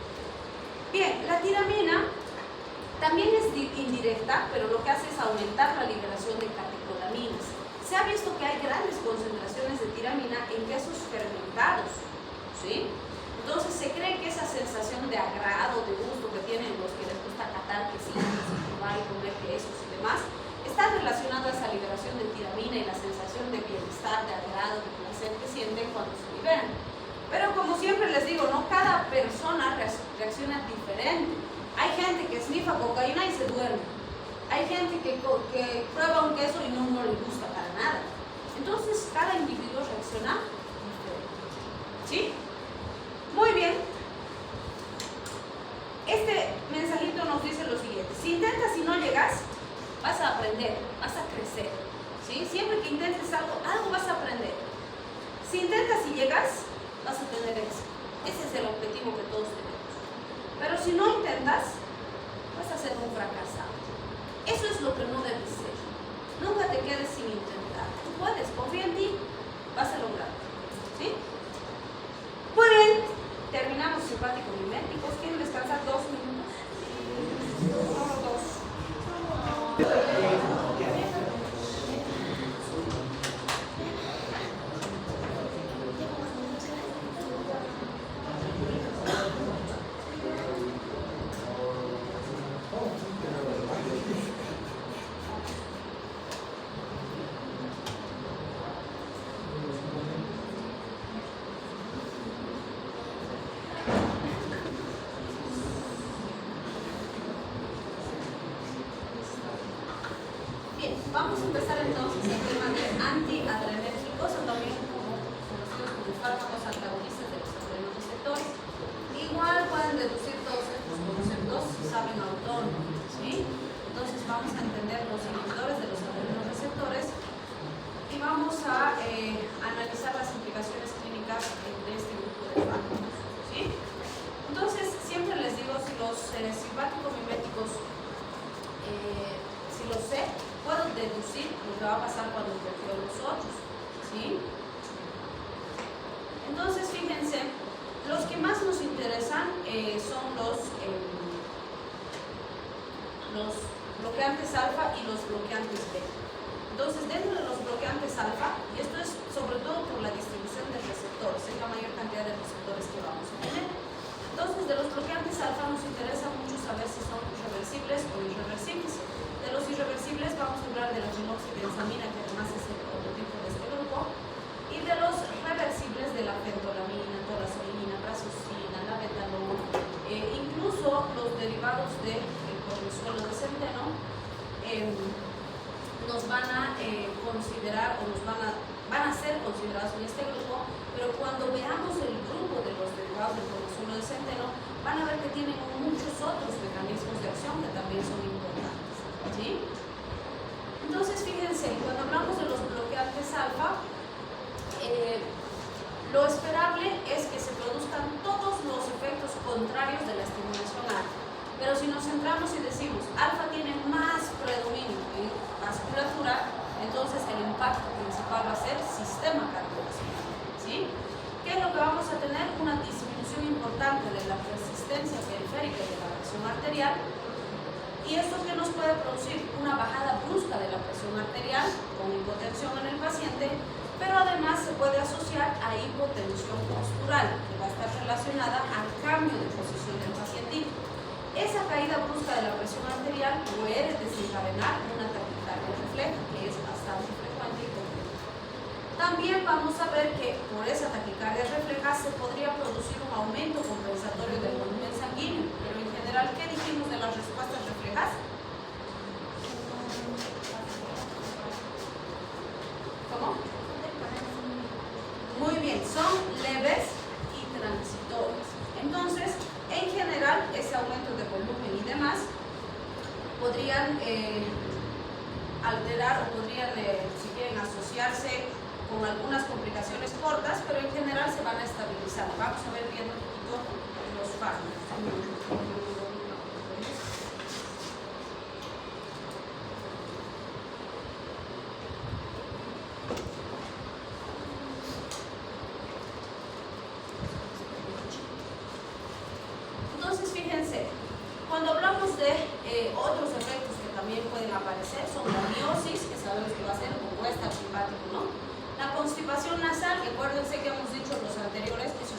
Bien, la tiramina también es indirecta, pero lo que hace es aumentar la liberación de catecolaminas. Se ha visto que hay grandes concentraciones de tiramina en quesos fermentados, ¿sí? Entonces se cree que esa sensación de agrado, de gusto que tienen los que les gusta catar quesitos y probar y comer quesos y demás, está relacionado a esa liberación de tiramina y la sensación de bienestar, de agrado, de placer que sienten cuando se liberan. Pero como siempre les digo, no cada persona reacciona diferente. Hay gente que esnifa cocaína y se duerme. Hay gente que prueba un queso y no le gusta para nada. Entonces cada individuo reacciona diferente, ¿sí? Muy bien. Este mensajito nos dice lo siguiente: si intentas y no llegas, vas a aprender, vas a crecer, ¿sí? Siempre que intentes algo vas a aprender. Si intentas y llegas, vas a tener éxito. Ese es el objetivo que todos tenemos. Pero si no intentas, vas a ser un fracasado. Eso es lo que no debes ser. Nunca te quedes sin intentar. Tú puedes, confía en ti, vas a lograrlo, ¿sí? Muy bien, terminamos simpáticos miméticos. ¿Quieren descansar 2 minutos? Solo 2. Vamos a empezar entonces el tema de antiadrenérgicos, o también conocidos como fármacos antagonistas de los adrenoreceptores. Igual pueden deducir todos estos conceptos si saben autónomo, ¿sí? Entonces vamos a entender los inhibidores de los adrenoreceptores y vamos a analizar las implicaciones clínicas de este grupo de fármacos, ¿sí? Entonces siempre les digo, si los simpático-miméticos si los sé, puedo deducir lo que va a pasar cuando bloqueo los otros, ¿sí? Entonces, fíjense, los que más nos interesan son los bloqueantes alfa y los bloqueantes beta. Entonces, dentro de los bloqueantes alfa, y esto es sobre todo por la distribución de receptores, es la mayor cantidad de receptores que vamos a tener. Entonces, de los bloqueantes alfa nos interesa mucho saber si son reversibles o irreversibles. De los irreversibles vamos a hablar de la fenoxibenzamina, que además es el prototipo de este grupo, y de los reversibles de la fentolamina, torazoína, prazosina, la betalol, incluso los derivados del cortisol de centeno nos van a considerar o van a ser considerados en este grupo, pero cuando veamos el grupo de los derivados del cortisol de centeno van a ver que tienen muchos otros mecanismos de acción que también son importantes, ¿sí? Entonces fíjense, cuando hablamos de los bloqueantes alfa, lo esperable es que se produzcan todos los efectos contrarios de la estimulación alfa. Pero si nos centramos y decimos alfa tiene más predominio en vasculatura, entonces el impacto principal va a ser sistema cardiovascular, ¿sí? ¿Qué es lo que vamos a tener? Una disminución importante de la resistencia periférica y de la presión arterial. Y esto que nos puede producir una bajada brusca de la presión arterial con hipotensión en el paciente, pero además se puede asociar a hipotensión postural, que va a estar relacionada al cambio de posición del paciente. Esa caída brusca de la presión arterial puede desencadenar una taquicardia refleja, que es bastante frecuente y común. También vamos a ver que por esa taquicardia refleja se podría producir un aumento compensatorio del volumen sanguíneo, pero en general, ¿qué dijimos de las respuestas reflejas? ¿Cómo? Muy bien, son leves y transitorias. Entonces, en general, ese aumento de volumen y demás podrían alterar o podrían, si quieren, asociarse con algunas complicaciones cortas, pero en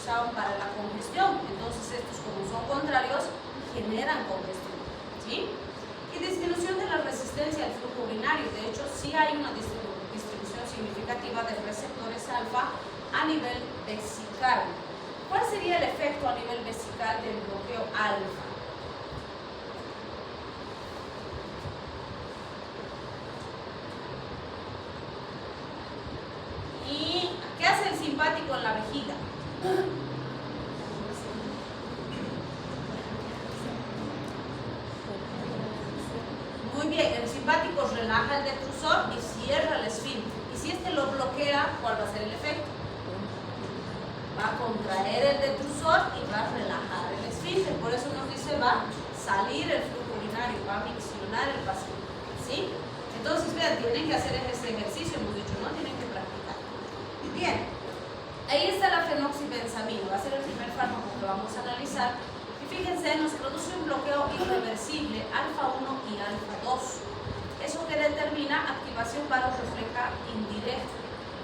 usaban para la congestión. Entonces estos, como son contrarios, generan congestión, ¿sí? Y disminución de la resistencia al flujo urinario. De hecho, sí hay una distribución significativa de receptores alfa a nivel vesical. ¿Cuál sería el efecto a nivel vesical del bloqueo alfa? ¿Y qué hace el simpático en la vejiga? Muy bien, el simpático relaja el detrusor y cierra el esfínter. Y si este lo bloquea, ¿cuál va a ser el efecto? Va a contraer el detrusor y va a relajar el esfínter. Por eso nos dice, va a salir el flujo urinario, va a miccionar el paciente, ¿sí? Entonces, vean, tienen que hacer este ejercicio, hemos dicho, ¿no? Tienen que practicar. Bien, ahí está la fenoxibenzamina, va a ser el primer fármaco que vamos a analizar. Y fíjense, nos produce un bloqueo irreversible alfa 1 y alfa 2. Eso que determina activación varorrefleja indirecta.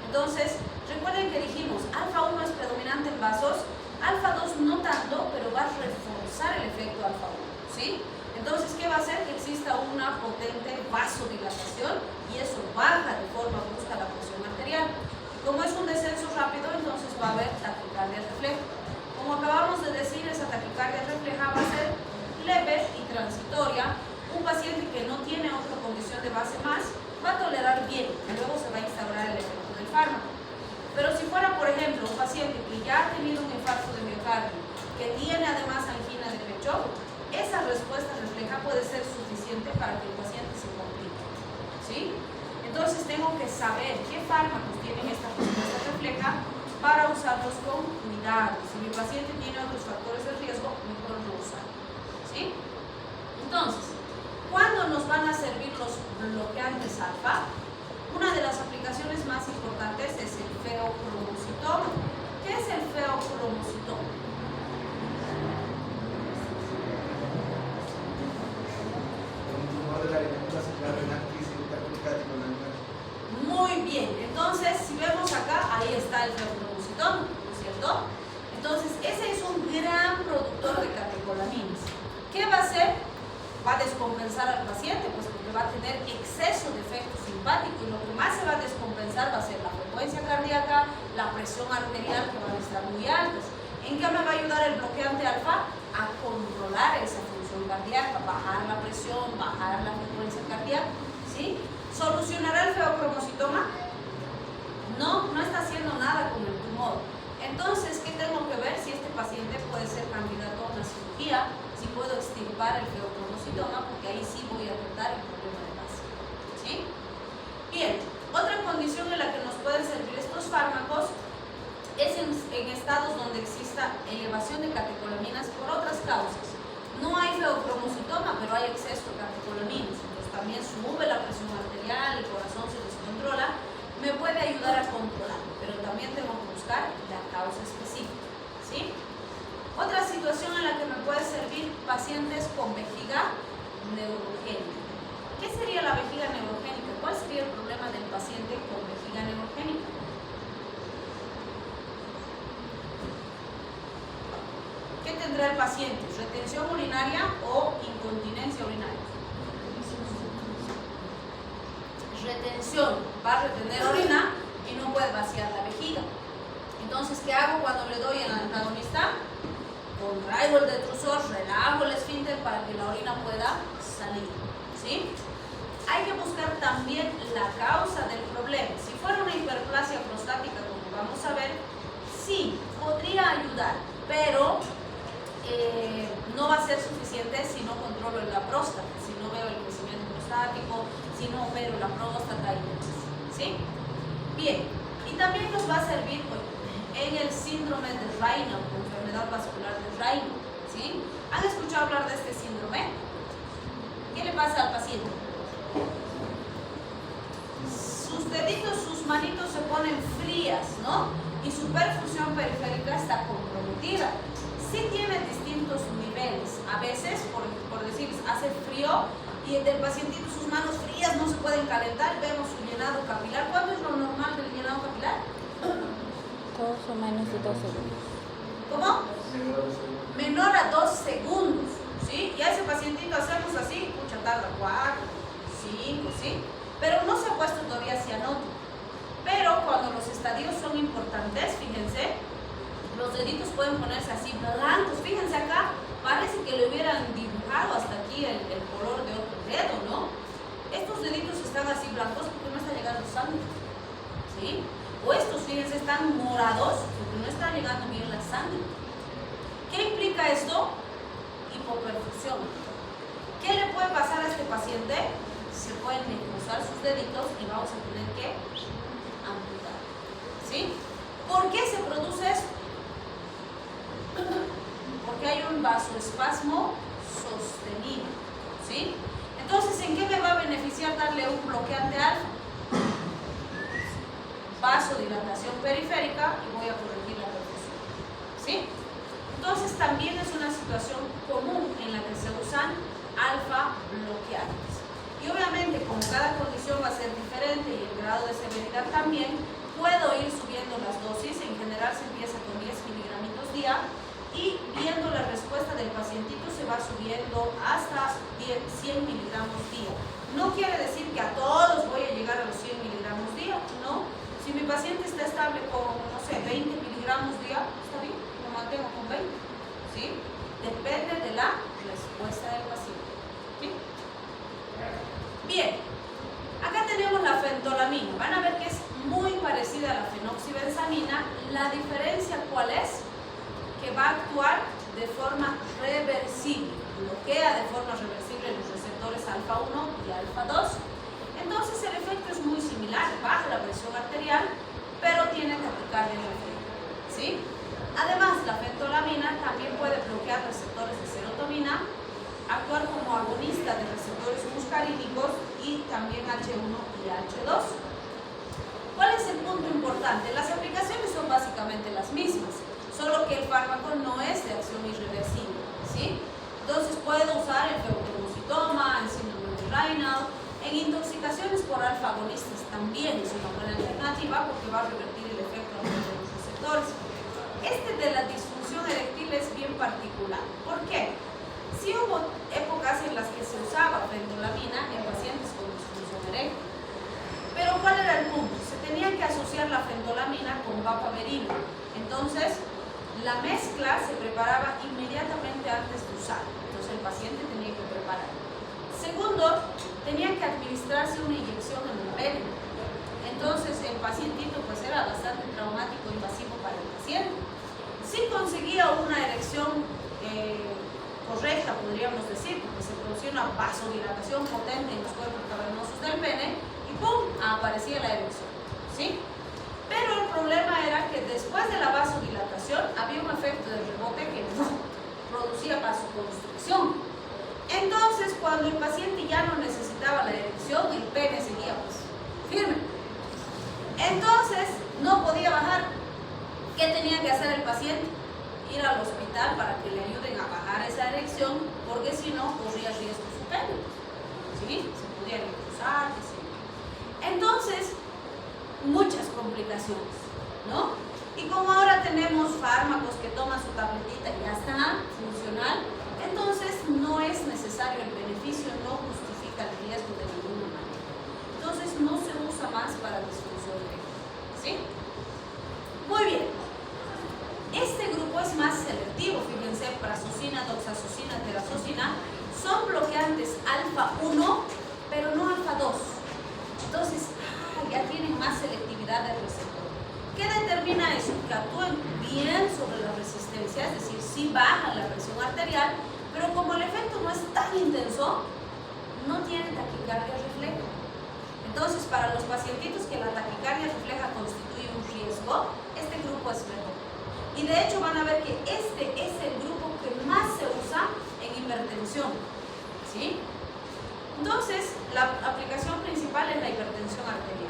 Entonces, recuerden que dijimos, alfa 1 es predominante en vasos, alfa 2 no tanto, pero va a reforzar el efecto alfa 1, ¿sí? Entonces, ¿qué va a hacer? Que exista una potente vasodilatación y eso baja de forma brusca la presión arterial. Como es un descenso rápido, entonces va a haber taquicardia refleja. Como acabamos de decir, esa taquicardia refleja va a ser leve y transitoria. Un paciente que no tiene otra condición de base más va a tolerar bien y luego se va a instaurar el efecto del fármaco. Pero si fuera, por ejemplo, un paciente que ya ha tenido un infarto de miocardio, que tiene además angina de pecho, esa respuesta refleja puede ser suficiente para que el paciente se complique, ¿sí? Entonces tengo que saber qué fármacos tienen esta respuesta refleja para usarlos con cuidado. Si mi paciente tiene otros factores de riesgo, mejor no usarlo, ¿sí? Entonces, ¿cuándo nos van a servir los bloqueantes alfa? Una de las aplicaciones más importantes es el feocromocitoma. ¿Qué es el feocromocitoma? Muy bien, entonces si vemos acá, ahí está el feocromocitoma, ¿no es cierto? Entonces ese es un gran productor de catecolaminas. ¿Qué va a hacer? Va a descompensar al paciente, pues porque va a tener exceso de efecto simpático y lo que más se va a descompensar va a ser la frecuencia cardíaca, la presión arterial que van a estar muy altas. ¿En qué me va a ayudar el bloqueante alfa? A controlar esa función cardíaca, bajar la presión, bajar la frecuencia cardíaca, ¿sí? ¿Solucionará el feocromocitoma? No, no está haciendo nada con el tumor. Entonces, ¿qué tengo que ver? Si este paciente puede ser candidato a una cirugía, si puedo extirpar el feocromocitoma, porque ahí sí voy a tratar el problema de base, ¿sí? Bien, otra condición en la que nos pueden servir estos fármacos es en estados donde exista elevación de catecolaminas por otras causas. No hay feocromocitoma, pero hay exceso de catecolaminas. Entonces también sube la presión arterial, el corazón se descontrola. Me puede ayudar a controlar, pero también tengo que buscar la causa específica, ¿sí? Otra situación en la que me puede servir pacientes con vejiga neurogénica. ¿Qué sería la vejiga neurogénica? ¿Cuál sería el problema del paciente con vejiga neurogénica? ¿Qué tendrá el paciente? ¿Retención urinaria o incontinencia urinaria? Retención, va a retener orina y no puede vaciar la vejiga. Entonces, ¿qué hago cuando le doy el antagonista? Contraigo el detrusor, relajo el esfínter para que la orina pueda salir, ¿sí? Hay que buscar también la causa del problema. Si fuera una hiperplasia prostática, como vamos a ver, sí, podría ayudar, pero no va a ser suficiente si no controlo la próstata, si no veo el crecimiento prostático, si no opero la próstata y demás, ¿sí? Bien, y también nos va a servir en el síndrome de Raynaud, enfermedad vascular de Raynaud, ¿sí? ¿Han escuchado hablar de este síndrome? ¿Qué le pasa al paciente? Sus deditos, sus manitos se ponen frías, ¿no? Y su perfusión periférica está comprometida. Sí tiene distintos niveles. A veces, por decir, hace frío y del pacientito sus manos frías no se pueden calentar, vemos su llenado capilar. ¿Cuánto es lo normal del llenado capilar? 2 o menos de 2 segundos. ¿Cómo? Menor a 2 segundos, ¿sí? Y a ese pacientito hacemos así, mucha tarda 4, 5, ¿sí? Pero no se ha puesto todavía cianótico. Pero cuando los estadios son importantes, fíjense, los deditos pueden ponerse así blancos. Fíjense acá, parece que le hubieran dibujado hasta aquí el color de otro dedo, ¿no? Estos deditos están así blancos porque no está llegando sangre, ¿sí? O estos, fíjense, están morados porque no está llegando bien la sangre. ¿Qué implica esto? Hipoperfusión. ¿Qué le puede pasar a este paciente? Se pueden cruzar sus deditos y vamos a tener que amputar, ¿sí? ¿Por qué se produce esto? Porque hay un vasoespasmo sostenido, ¿sí? Entonces, ¿en qué me va a beneficiar darle un bloqueante alfa? Vasodilatación periférica y voy a corregir la perfusión, ¿sí? Entonces, también es una situación común en la que se usan alfa bloqueantes. Y obviamente, como cada condición va a ser diferente y el grado de severidad también, puedo ir subiendo las dosis. En general se empieza con 10 miligramitos día y viendo la respuesta del pacientito se va subiendo hasta 100 miligramos día. No quiere decir que a todos voy a llegar a los 100 miligramos día, no. Si mi paciente está estable con, no sé, 20 miligramos día, está bien, lo mantengo con 20, ¿sí? Depende de la respuesta del paciente, ¿sí? Bien, acá tenemos la fentolamina. Van a ver que es muy parecida a la fenoxibenzamina. La diferencia, ¿cuál es? Que va a actuar de forma reversible. Bloquea de forma reversible los receptores alfa 1 y alfa 2. Entonces el efecto es muy similar, baja la presión arterial, pero tiene taquicardia en la frente, ¿sí? Además, la fentolamina también puede bloquear receptores de serotonina, actuar como agonista de receptores muscarínicos y también H1 y H2. ¿Cuál es el punto importante? Las aplicaciones son básicamente las mismas, solo que el fármaco no es de acción irreversible, ¿sí? Entonces puedo usar el feucromocitoma, el síndrome de Raynaud. En intoxicaciones por alfa agonistas también es una buena alternativa porque va a revertir el efecto de los receptores. Este de la disfunción eréctil es bien particular. ¿Por qué? Sí hubo épocas en las que se usaba fentolamina en pacientes con disfunción eréctil. Pero ¿cuál era el punto? Se tenía que asociar la fentolamina con vapaverina. Entonces, la mezcla se preparaba inmediatamente antes de usar. Entonces, el paciente tenía que preparar. Segundo, tenía que administrarse una inyección en el pene. Entonces el pacientito pues era bastante traumático e invasivo para el paciente. Si conseguía una erección correcta, podríamos decir, porque se producía una vasodilatación potente en los cuerpos cavernosos del pene y ¡pum!, aparecía la erección, ¿sí? Pero el problema era que después de la vasodilatación había un efecto de rebote que no producía vasoconstricción. Entonces, cuando el paciente ya no necesitaba la erección, el pene seguía pues firme. Entonces, no podía bajar. ¿Qué tenía que hacer el paciente? Ir al hospital para que le ayuden a bajar esa erección, porque si no, corría riesgo su pene. ¿Sí? Se podía cruzar, qué sé yo. Entonces, muchas complicaciones, ¿no? Y como ahora tenemos fármacos que toman su tabletita y ya está funcional, entonces no es necesario, el beneficio no justifica el riesgo de ninguna manera. Entonces no se usa más para disfunción eréctil, ¿sí? Muy bien. Este grupo es más selectivo, fíjense, prazosina, doxazosina, terazosina, son bloqueantes alfa 1, pero no alfa 2. Entonces, ya tienen más selectividad del receptor. ¿Qué determina eso? Que actúen bien sobre la resistencia, es decir, sí bajan la presión arterial, pero como el efecto no es tan intenso, no tienen taquicardia refleja. Entonces, para los pacientitos que la taquicardia refleja constituye un riesgo, este grupo es mejor. Y de hecho van a ver que este es el grupo que más se usa en hipertensión, ¿sí? Entonces, la aplicación principal es la hipertensión arterial.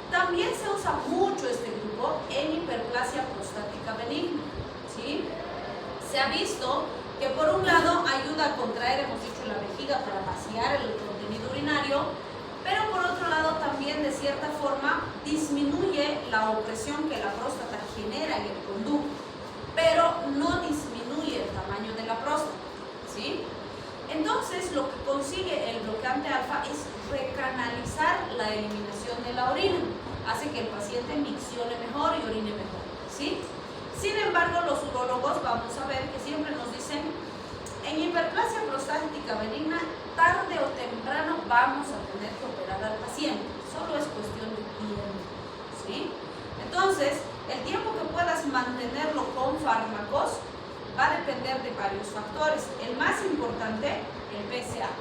También se usa mucho este grupo en hiperplasia prostática benigna, ¿sí? Se ha visto que por un lado ayuda a contraer, hemos dicho, la vejiga para vaciar el contenido urinario, pero por otro lado también de cierta forma disminuye la opresión que la próstata genera en el conducto, pero no disminuye el tamaño de la próstata, ¿sí? Entonces, lo que consigue el bloqueante alfa es recanalizar la eliminación de la orina, hace que el paciente miccione mejor y orine mejor, ¿sí? Sin embargo, los urólogos vamos a ver que siempre nos dicen, en hiperplasia prostática benigna, tarde o temprano vamos a tener que operar al paciente, solo es cuestión de tiempo, ¿sí? Entonces, el tiempo que puedas mantenerlo con fármacos va a depender de varios factores. El más importante, el PSA.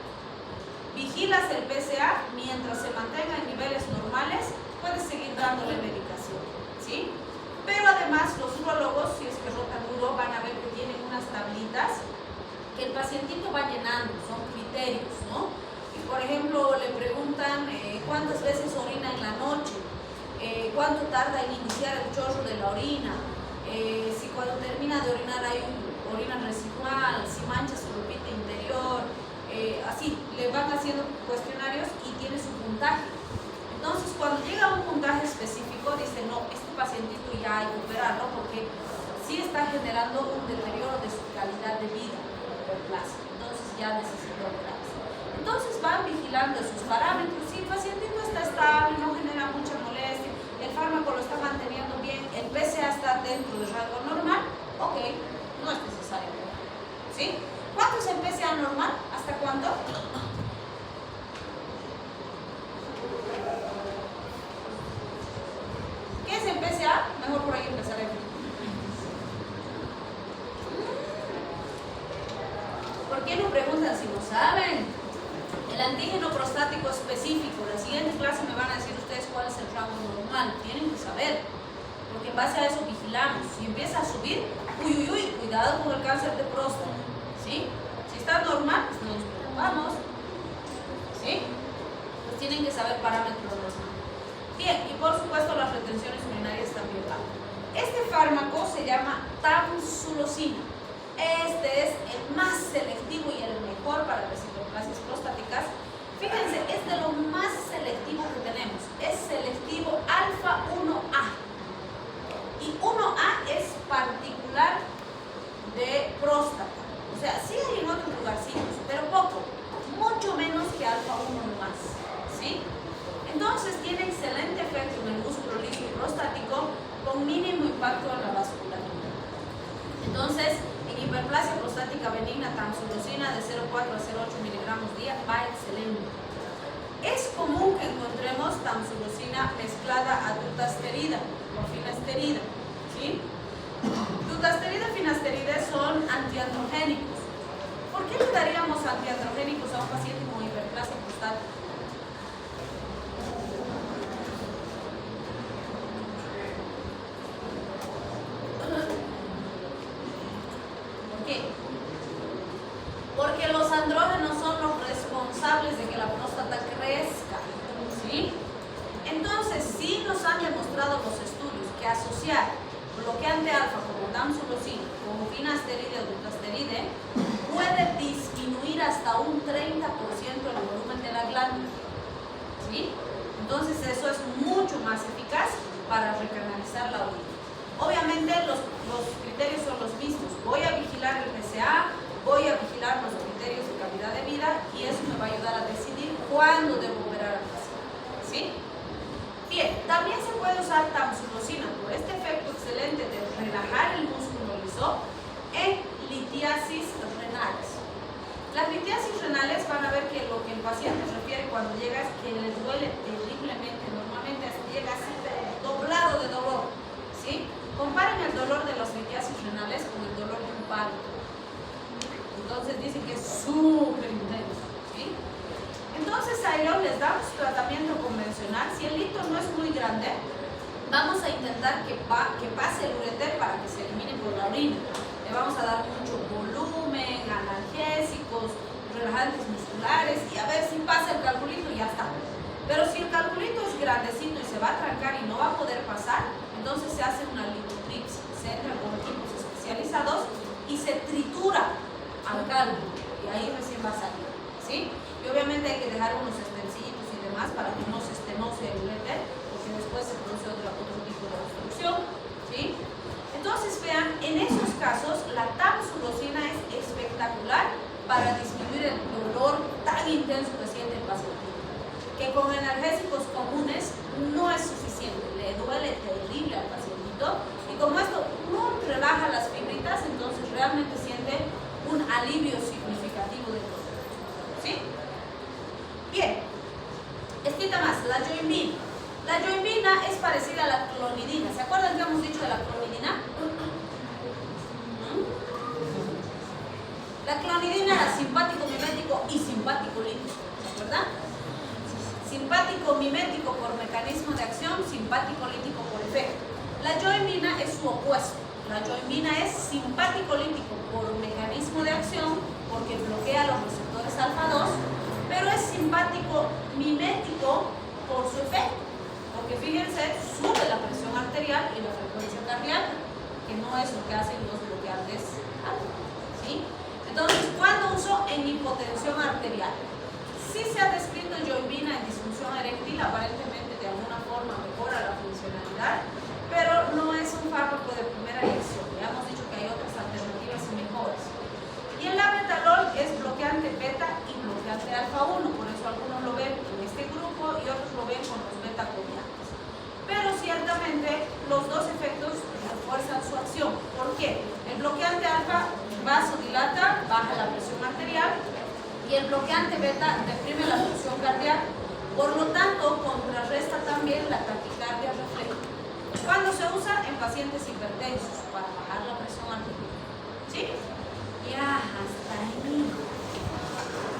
Vigilas el PSA mientras se mantenga en niveles normales, puedes seguir dándole medicación, ¿sí? Pero además los urólogos, si es que rotan duro, van a ver que tienen unas tablitas que el pacientito va llenando, son criterios, ¿no? Y por ejemplo, le preguntan cuántas veces orina en la noche, cuánto tarda en iniciar el chorro de la orina, si cuando termina de orinar hay orina residual, si mancha su ropita interior, así, le van haciendo cuestionarios y tiene su puntaje. Entonces, cuando llega a un puntaje específico, dice, no, este pacientito ya hay que operarlo porque sí está generando un deterioro de su calidad de vida, entonces ya necesita operarse. Entonces van vigilando sus parámetros, si el pacientito está estable, no genera mucha molestia, el fármaco lo está manteniendo bien, el PSA está dentro del rango normal, ok, no es necesario, ¿sí? ¿Cuánto es el PSA normal? ¿Hasta cuánto? ¿Qué es el PSA? Mejor por ahí empezaremos. ¿Por qué no preguntan si no saben? El antígeno prostático específico, la siguiente clase me van a decir ustedes cuál es el rango normal, tienen que saber, porque en base a eso vigilamos. Si empieza a subir, cuidado con el cáncer de próstata, ¿sí? Si está normal, pues no nos preocupamos, ¿sí? Pues tienen que saber parámetros normales. Bien, y por supuesto las retenciones urinarias también van. Este fármaco se llama tamsulosina. Este es el más selectivo y el mejor para las hiperplasias prostáticas. Fíjense, es de lo más selectivo que tenemos. Es selectivo alfa 1A. Y 1A es particular de próstata. O sea, sí hay en otros lugarcitos, pero poco. Mucho menos que alfa 1 más. ¿Sí? Entonces tiene excelente efecto en el músculo liso prostático con mínimo impacto en la vasculatura. Entonces, en hiperplasia prostática benigna, tamsulosina de 0,4 a 0,8 miligramos día va excelente. Es común que encontremos tamsulosina mezclada a dutasterida o finasterida, ¿sí? Dutasterida y finasterida son antiandrogénicos. ¿Por qué le daríamos antiandrogénicos a un paciente con hiperplasia prostática? Porque los andrógenos son los responsables de que la próstata crezca, ¿sí? Entonces, sí nos han demostrado los estudios que asociar bloqueante alfa como tamsulosina con finasteride o dutasteride puede disminuir hasta un 30% el volumen de la glándula, ¿sí? Entonces, eso es mucho más eficaz para recanalizar la orina. Obviamente, los criterios son los mismos. Voy a vigilar el PSA, voy a vigilar los criterios de calidad de vida y eso me va a ayudar a decidir cuándo debo operar al paciente, ¿sí? Bien, también se puede usar tamsulosina por este efecto excelente de relajar el músculo liso en litiasis renales. Las litiasis renales van a ver que lo que el paciente refiere cuando llega es que les duele terriblemente, normalmente llega así doblado de dolor, ¿sí? Comparen el dolor de las litiasis renales con el dolor de un parto. Entonces dicen que es súper intenso, ¿sí? Entonces a ellos les damos tratamiento convencional. Si el lito no es muy grande, vamos a intentar que pase el ureter para que se elimine por la orina. Le vamos a dar mucho volumen, analgésicos, relajantes musculares y a ver si pasa el calculito y ya está. Pero si el calculito es grandecito y se va a trancar y no va a poder pasar, entonces se hace una litotripsia. Se entra con equipos especializados y se tritura al cálculo y ahí recién va a salir, ¿sí? Y obviamente hay que dejar unos estencitos y demás para que no se estenose el ureter, porque después se produce otro tipo de obstrucción, ¿sí? Entonces vean, en esos casos para disminuir el dolor tan intenso que siente el paciente. Que con analgésicos comunes no es suficiente, le duele terrible al pacientito y como esto no relaja las fibritas, entonces realmente siente un alivio significativo del dolor. ¿Sí? Bien, esquita más, la yoimbina. La yoimbina es parecida a la clonidina. ¿Se acuerdan que hemos dicho de la clonidina? La clonidina era simpático mimético y simpático lítico, ¿verdad? Simpático mimético por mecanismo de acción, simpático lítico por efecto. La yoimbina es su opuesto. La yoimbina es simpático lítico por mecanismo de acción, porque bloquea los receptores alfa 2, pero es simpático mimético por su efecto, porque fíjense, sube la presión arterial y la frecuencia cardíaca, que no es lo que hacen los bloqueantes alfa, ¿sí? Entonces, ¿cuándo uso? En hipotensión arterial. Sí se ha descrito yoimbina en disfunción eréctil, aparentemente de alguna forma mejora la funcionalidad, pero no es un fármaco de primera elección. Ya hemos dicho que hay otras alternativas y mejores. Y el labetalol es bloqueante beta y bloqueante alfa 1, por eso algunos lo ven en este grupo y otros lo ven con los beta copiantes. Pero ciertamente los dos efectos refuerzan su acción. ¿Por qué? El bloqueante alfa vasodilata, baja la presión arterial, y el bloqueante beta deprime la función cardíaca, por lo tanto contrarresta también la taquicardia refleja. ¿Cuándo se usa? En pacientes hipertensos.